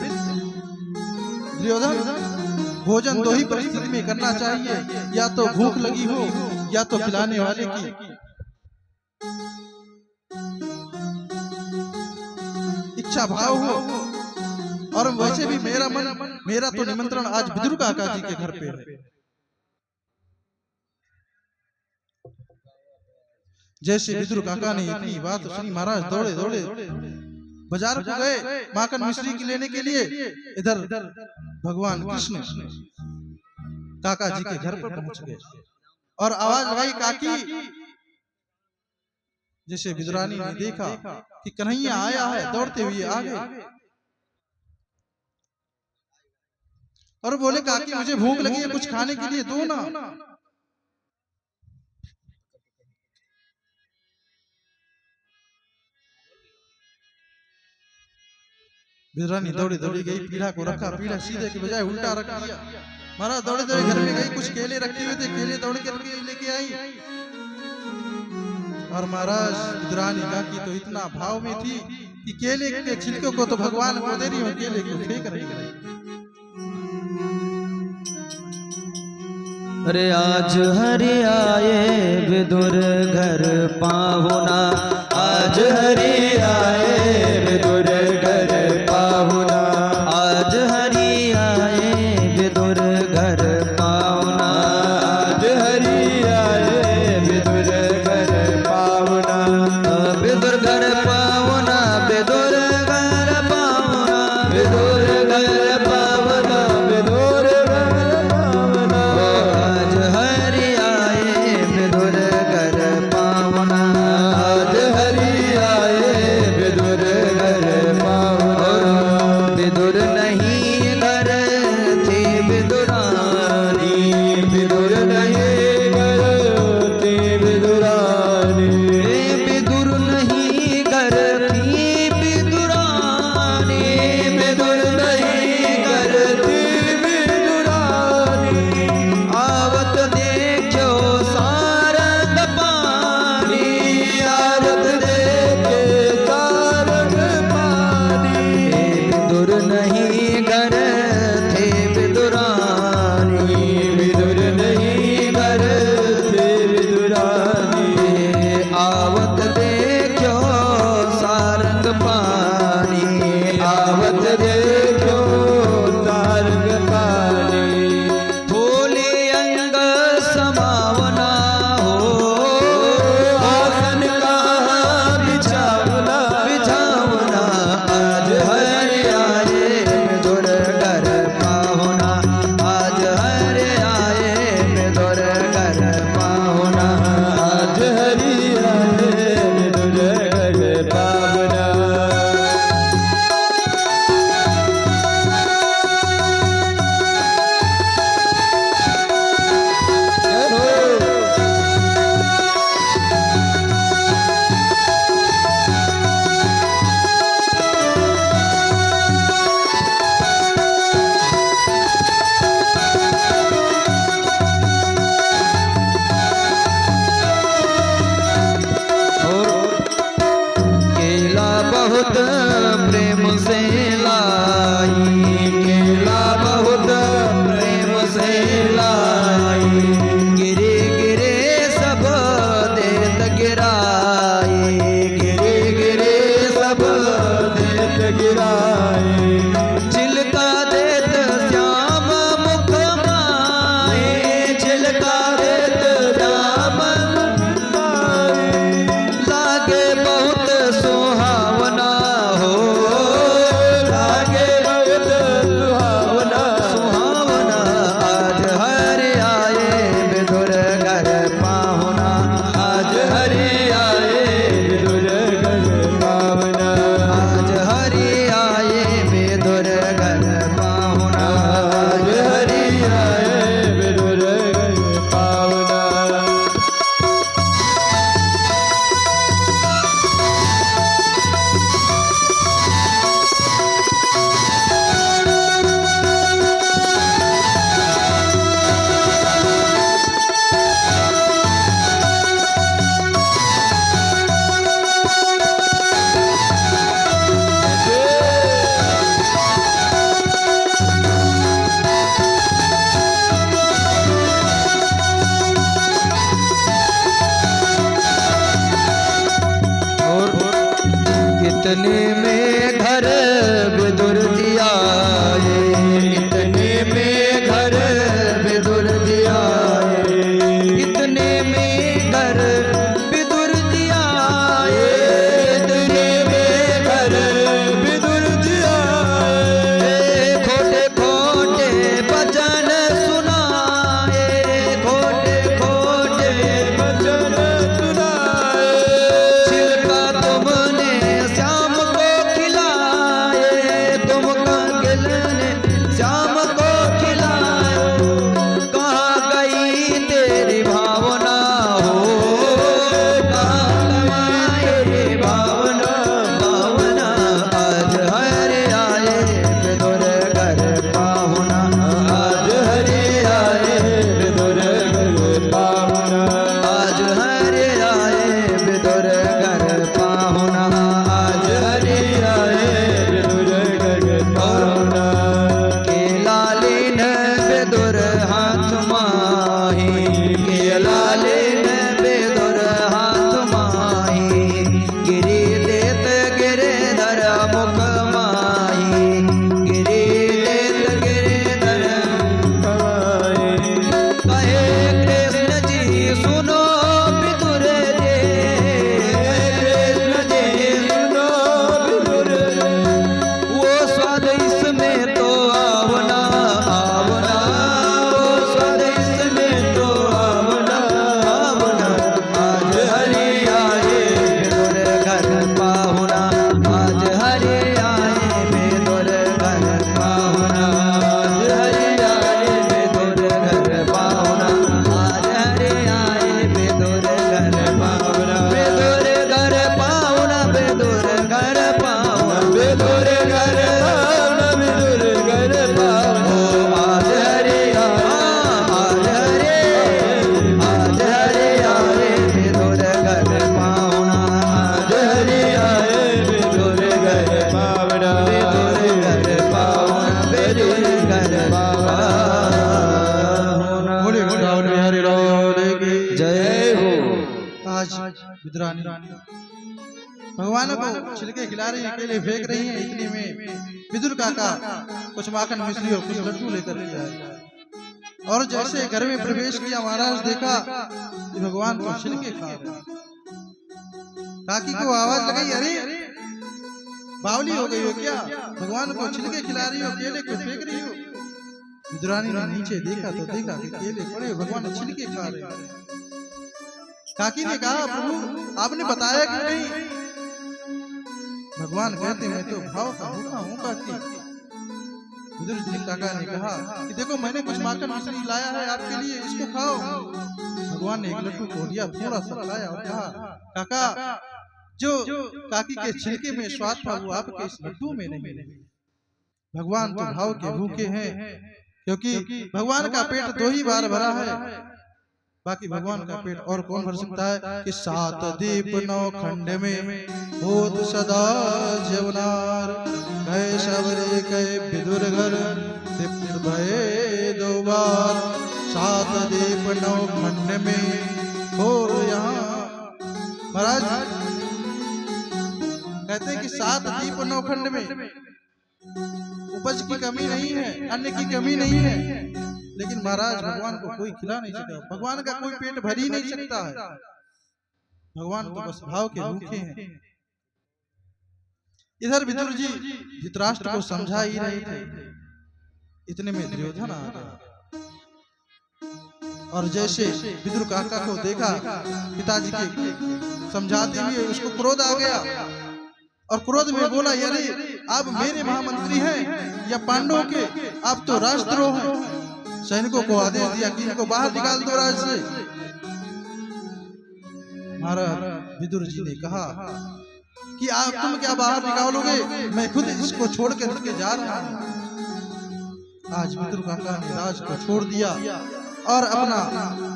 दुर्योधन, भोजन 2 ही परिस्थिति में करना चाहिए, या तो भूख लगी हो या तो खिलाने वाले की इच्छा भाव हो। और वैसे भी मेरा तो निमंत्रण आज विदुर काका जी के घर पे है। जैसे विदुर काका ने इतनी बात सुनी, महाराज दौड़े दौड़े बाजार को गए माखन मिश्री की लेने के लिए। इधर भगवान कृष्ण काका जी के घर पर पहुंच गए और आवाज लगाई, काकी। जैसे विदुरानी ने देखा कि कन्हैया आया है, दौड़ते हुए आ गए और बोले, काकी मुझे भूख लगी है, कुछ खाने के लिए दो ना। विदुरानी दौड़ी दौड़ी गई, पीढ़ा को रखा, पीढ़ा सीधे के बजाय उल्टा रख दिया। महाराज दौड़े दौड़े घर में गई, कुछ केले रखे हुए थे, केले दौड़ के लेके आई। और महाराज विदुरानी काकी तो इतना भाव में थी कि केले के छिलके को तो भगवान को दे रही हो, केले को फेंक रही है। अरे आज हरि आए विदुर घर पाहुना, आज हरि आए विदुर घर पाहुना, आज हरि आए विदुर घर पाहुना, आज हरि आए विदुर घर पाहुना, विदुर घर पाहुना, विदुर घर पाहुना, विदुर घर पावना, विदुर घर पावना। आज हरि आए विदुर घर पाहुना, आज हरि आए विदुर बहुत प्रेम से लाई, केला बहुत प्रेम से लाई, गिरे गिरे सब देत गिराई, गिरे गिरे सब देत गिराए, छिलका देत श्याम मुख माए, छिलका देत श्याम लागे बहुत सुहावना हो, लागे बहुत सुहावना, सुहावना आज हरि आए विदुर घर पाहुना, आज हरि आए विदुर घर पावना, आज हरि आए विदुर घर पाहुना, आज हरि आए विदुर घर पावना। इतने में घर विदुर जी आए, इतने में घर विदुर जी आए, इतने में घर विदुर जी आए, इतने में घर विदुर जी आए, खोटे खोटे वचन सुनाए, खोटे खोटे वचन सुनाए, छिलका तुमने श्याम को खिलाए, तुम कंगिल ने श्याम को खिलाए, कहाँ गई तेरी भावना हो, कहाँ गई भावना, भावना आज हरि आए विदुर घर पाहुना, आज हरि आए विदुर घर पावना, आज हरि आए विदुर घर पाहुना, आज हरि आए विदुर घर पावना, केला लीन विदुर हाथ माही, केला लीन विदुर हाथ माही, गिरी देत गिरधर मुख माही, गिरी देत गिरधर कमाए, कहे कृष्ण जी सुनो विदुर जी, कृष्ण जी सुनो विदुर, वो स्वाद इसमें तो आवना, आवना वो स्वाद इसमें तो आवना, आवना आज हरि आए विदुर घर पाहुना, आज हरि आए विदुर घर पाहुना, आज हरि आए विदुर घर पाहुना, आज हरि आए विदुर घर पाहुना, विदुर घर पाहुना, विदुर घर पाहुना, विदुर घर पावना विदुर घर पावना, आज हरि आज हरि आज हरि आए विदुर घर पाहुना, आज हरि आए विदुर घर पावना, विदुर घर पाहुना, विदुर घर पाहुना। बोलिए वृंदावन बिहारी लाल की जय हो। आज विदुरानी भगवान को छिलके खिला रही है, अकेले फेंक रही है, इतने में विदुर काका कुछ माखन मिश्री और कुछ लड्डू लेकर के आए, और जैसे घर में प्रवेश किया महाराज देखा कि भगवान को छिलके खा रहे हैं। काकी को आवाज लगाई, अरे बावली हो गई हो क्या, भगवान को छिलके खिला रही हो, केले को फेंक रही हो। विदुरानी ने नीचे देखा तो देखा कि केले पड़े, भगवान छिलके खा रहे हैं। काकी ने कहा, प्रभु आपने बताया कि नहीं? भगवान कहते मैं तो भाव का भूखा हूँ काकी। विदुर जी काका ने कहा कि देखो मैंने कुछ माखन मिश्री लाया है आपके लिए, इसको खाओ। भगवान ने एक लड्डू को लिया, थोड़ा सा खाया और कहा, काका जो काकी के छिलके में स्वाद था वो आपके इस लड्डू में नहीं। भगवान तो भाव के भूखे हैं, क्योंकि भगवान का पेट 2 ही बार भरा है। बाकी भगवान का पेट और कौन भर सकता है कि 7 दीप 9 खंड में होत सदा जवनार कहे सबरे कहे विदुर घर तृप्त भये 2 बार 7 दीप 9 खंड में हो यहाँ महाराज कहते हैं कि 7 दीप 9 खंड में उपज की कमी नहीं है, अन्न की कमी नहीं है, लेकिन महाराज भगवान को कोई खिला नहीं सकता, भगवान का कोई पेट भर ही नहीं सकता है। भगवान तो बस भाव के भूखे हैं। इधर विदुर जी धृतराष्ट्र को समझा ही रहे थे, इतने में दुर्योधन आ गया और जैसे विदुर काका को देखा पिताजी के समझाते हुए उसको क्रोध आ गया और क्रोध में बोला, अरे आप मेरे महामंत्री हैं या पांडवों के, आप तो राष्ट्रद्रोह हैं। सैनिकों को आदेश दिया कि इनको बाहर निकाल दो राज्य से। महाराज विदुर जी ने कहा कि आप तुम क्या बाहर निकालोगे, मैं खुद इसको छोड़ के जा रहा हूं। आज विदुर काका ने राज को छोड़ दिया और अपना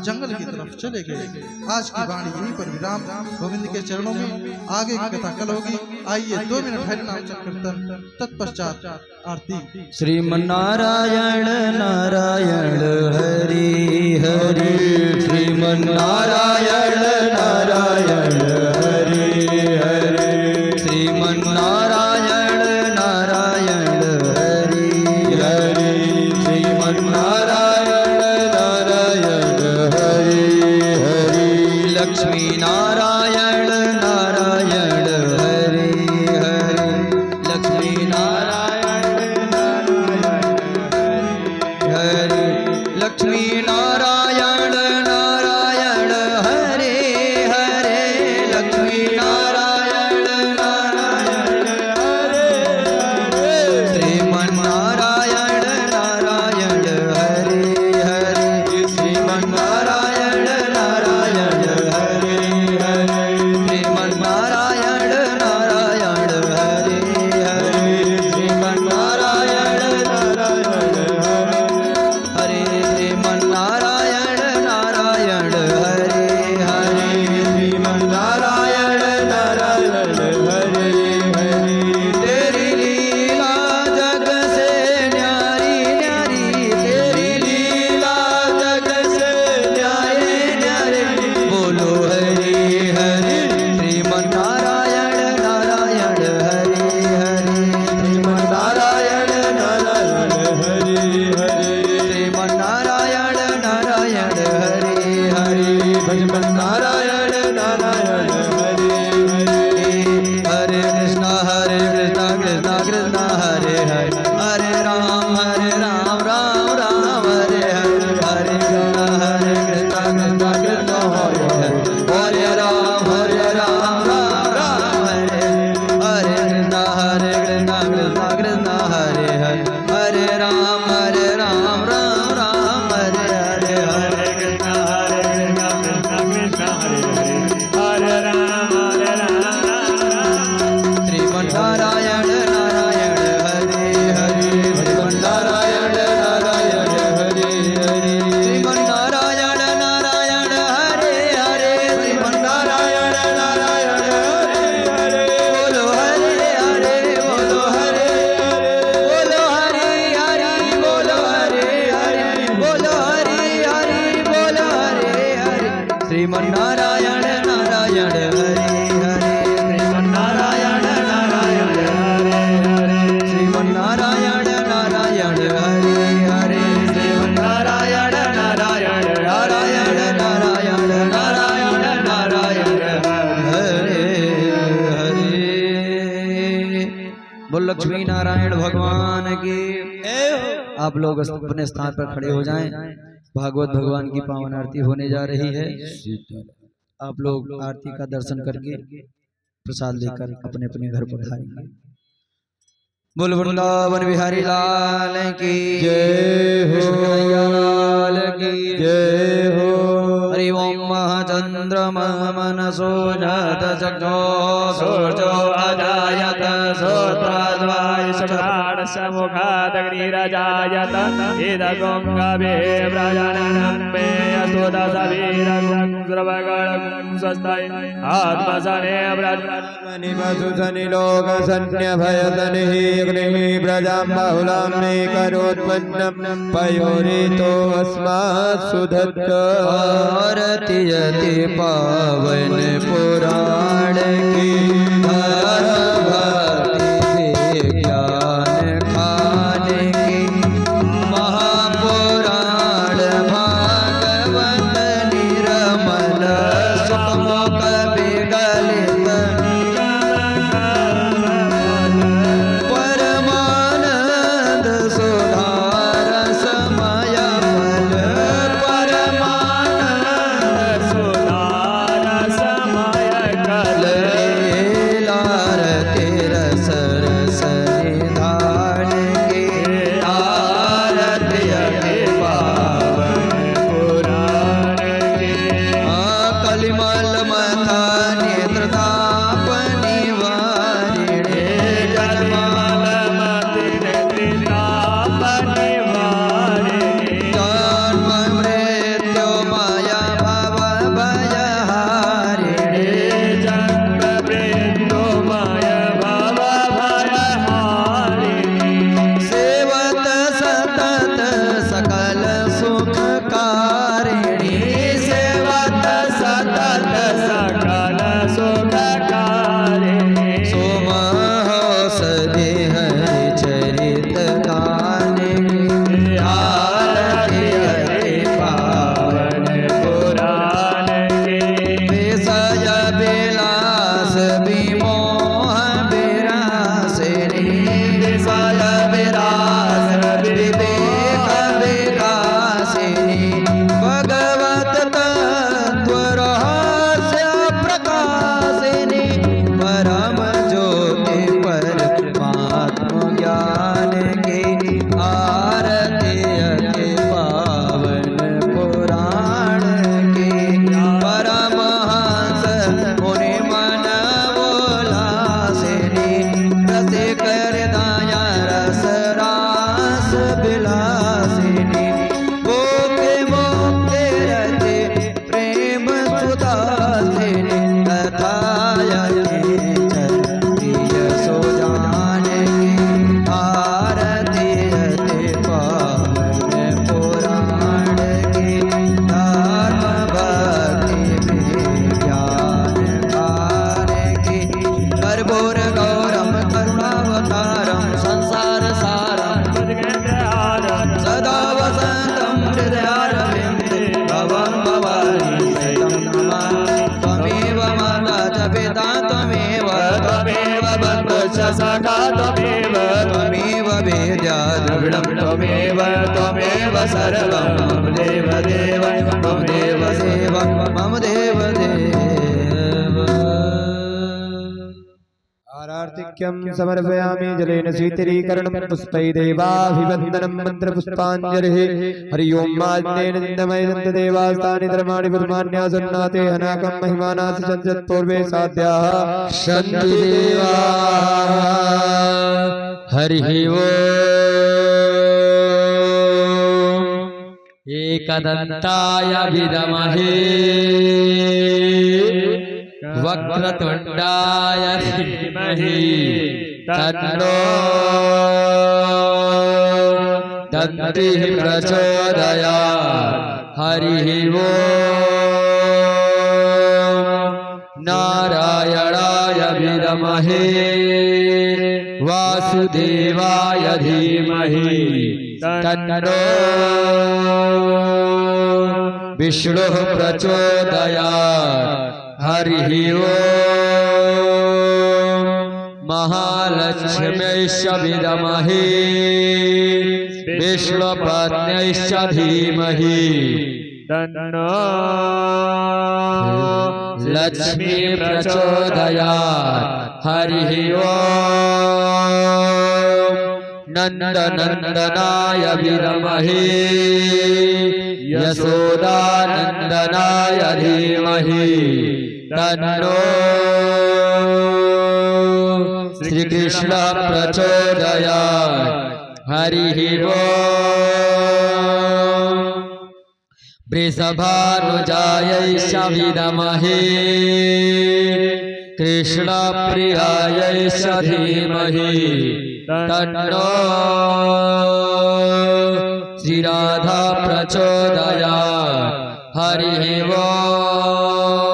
जंगल की तरफ चले गए। आज की वाणी यहीं पर विराम। गोविंद के चरणों में आगे की कथा कल होगी। आइए 2 मिनट हरि नाम संकीर्तन, तत्पश्चात आरती। श्रीमन्नारायण नारायण हरि हरि, श्रीमन्नारायण नारायण हरि हरि, श्रीमन्नारायण नारायण हरि हरि, श्रीमन्नारायण लक्ष्मी नारायण नारायण हरि हरि, लक्ष्मी नारायण नारायण हरि हरि, लक्ष्मी नारायण नारायण हरि हरि, लक्ष्मी नारायण नारायण हरि, श्रीमन्नारायण नारायण हरि हरि, श्रीमन्नारायण नारायण श्रीमन्नारायण नारायण हरे हरे, श्रीमन्नारायण नारायण हरे हरे, श्रीमन्नारायण नारायण हरे हरे, श्रीमन्नारायण नारायण नारायण नारायण नारायण नारायण हरे हरे। बोल लक्ष्मी नारायण भगवान की। आप लोग अपने स्थान पर खड़े हो जाएं। भागवत भगवान की पावन आरती होने जा रही है। आप लोग आरती का दर्शन करके प्रसाद लेकर अपने अपने घर पधारेंगे। बोल वृंदावन बिहारी लाल की जय हो। कृष्ण कन्हैया लाल की जय हो। हरि ओम महाचंद्रमा मनसो जात चक्षो सूर्यो अजायत श्रोत्राद्वायुषमुखादग्निरजायत इदगं कवे व्रजनम्बे यशोदसवीरं सर्वगणं स्वस्ताय आत्मसने व्रजमनि वसुधनि लोकसन्न्यभयधनिः अग्निः प्रजां बहुलां मे करोत्पन्नं पयोरितो अस्मात् सुधत्त। आरती अति पावन पुराण की धर्म भक्ति विज्ञान खाने की महापुराण भागवत निर्मल सुखमुख विगलित परमानंद सुधार समय फल परमानंद सुधार समय कल लार तेरा सरस निधान के आरती अति पावन पुराण के कलिमल मथा नेत्रताप निवारिणे जन्माल जन्म मृत्यु माया भव भयहारिणे सेवत सतत सकल सुखकारिणी सेवत सतत सोमहोषधि हरि चरित गाने आरती अति पावन विषय विलास विमोह विरासिनी विषय विरास विवेक विकासिनी भगवत तत्व रहस्य प्रकाशिनी परम ज्योति परमात्म ज्ञान की आरती अति पावन पुराण की परमहंस मुनि मन बोलासिनी रसिक हृदय रस रास विलासिनी भोक्ति मुक्ति रति प्रेम सुदासिनी कथायति प्रिय सुजाने की आरती अति पावन पुराण की धर्म भक्ति विज्ञान कार्य की कर्पूर गौरम करुणावतारम संसार सारम सदा वसंतम हृदयारविंदे भवं भवानी सहितं नमामि त्वमेव माता च पिता त्वमेव बन्धुश्च सखा त्वमेव वेद्या द्रविणं त्वमेव सर्वं मम देव देव मम देव देव मम देव देव आरार्तिक्यं समर्पयामि जलेन शीतलीकरणं पुष्पै देवाभिवन्दनं मन्त्रपुष्पाञ्जलिः। हरि ओं माज्ञेन निन्दमयदन्तदेवास्तानि धर्माणि बुद्धिमान्यासन्नाते हनाकं महिमानासि सञ्जत्पूर्वे साध्याः सन्ति देवाः। हरिः ओम् एकदन्ताय विद्महे वक्रतुण्डाय धीमहि तन्नो दन्तिः प्रचोदयात्। हरिः ओम् नारायणाय विद्महे वासुदेवाय धीमहि तन्नो विष्णुः प्रचोदयात्। हरिः ओम् महालक्ष्म्यैश्च विद्महे विष्णुपत्न्यैश्च धीमहि तन्नो लक्ष्मी प्रचोदयात् हरिः ओम् नन्दनन्दनाय विद्महे यशोदानन्दनाय धीमहि तन्नो श्रीकृष्ण प्रचोदयात् हरिः ओम् वृषभानुजायै विद्महे कृष्णप्रियायै धीमहि तन्नो श्रीराधा प्रचोदयात् हरिः ओम्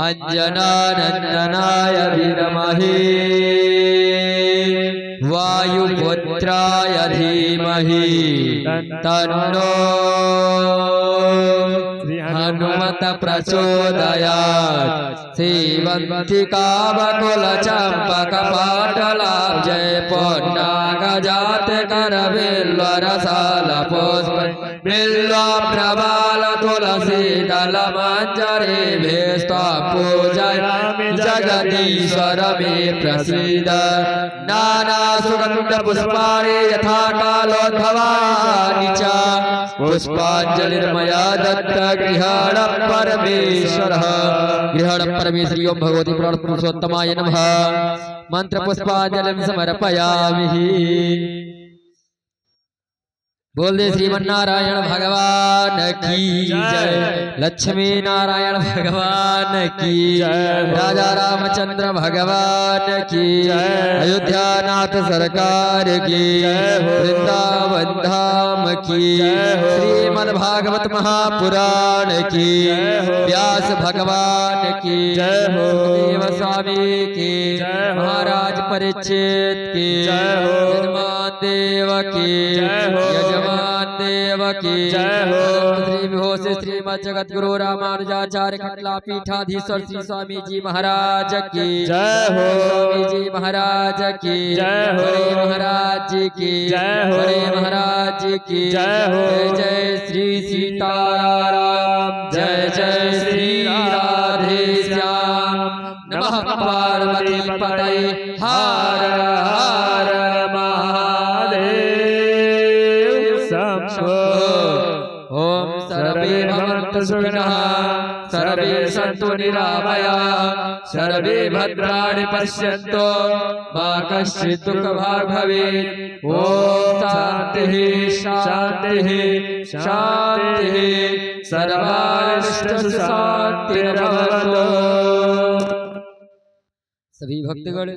अञ्जनानन्दनाय विद्महे वायुपुत्राय धीमहि तन्नो हनुमत प्रचोदयात् सेवन्तिकावकुलचम्पकपाटलाब्जय पौर्णागजात करबिल्वरसालपुष्प बिल्वप्रवाल तुलसी दलमञ्जरे भेस्त्वा पूजयामि जगदीश्वर मे प्रसीद नाना सुगन्ध पुष्पाणि यथा कालोद्भवानि च पुष्पाञ्जलिर्मया दत्त गृहाण परमेश्वरः गृहाण परमेश्वरी ओम भगवती पुरुषोत्तमाय नमः मंत्र पुष्पांजलिं समर्पयामि। बोल दे श्रीमन्नारायण भगवान की जय, लक्ष्मी नारायण भगवान की जय, राजा रामचंद्र भगवान की जय, अयोध्या नाथ सरकार की जय, वृंदावन धाम की श्रीमद् भागवत महापुराण की व्यास भगवान की जय, देव स्वामी की महाराज परीक्षित की यजमान देव की यजमान देव की श्री विभूष श्रीमद जगत गुरु रामानुजाचार्य खटला पीठाधीश्वर श्री स्वामी जी महाराज की जय हो, स्वामी जी महाराज की जय हो, बड़े महाराज जी की जय हो, बड़े महाराज जी की जय हो, जय श्री सीताराम जय जय श्री राधे श्याम नमः पार्वती पतये हर हर महादेव शंभो। ओम सर्वे भवन्तु सुखिनः सर्वे सन्तु निरामयाः सर्वे भद्राणि पश्यन्तु मा कश्चित् दुःखभाग् भवेत्। ओम शान्तिः शान्तिः शान्तिः सर्वारिष्ट शान्तिर्भवतु। सभी भक्तगण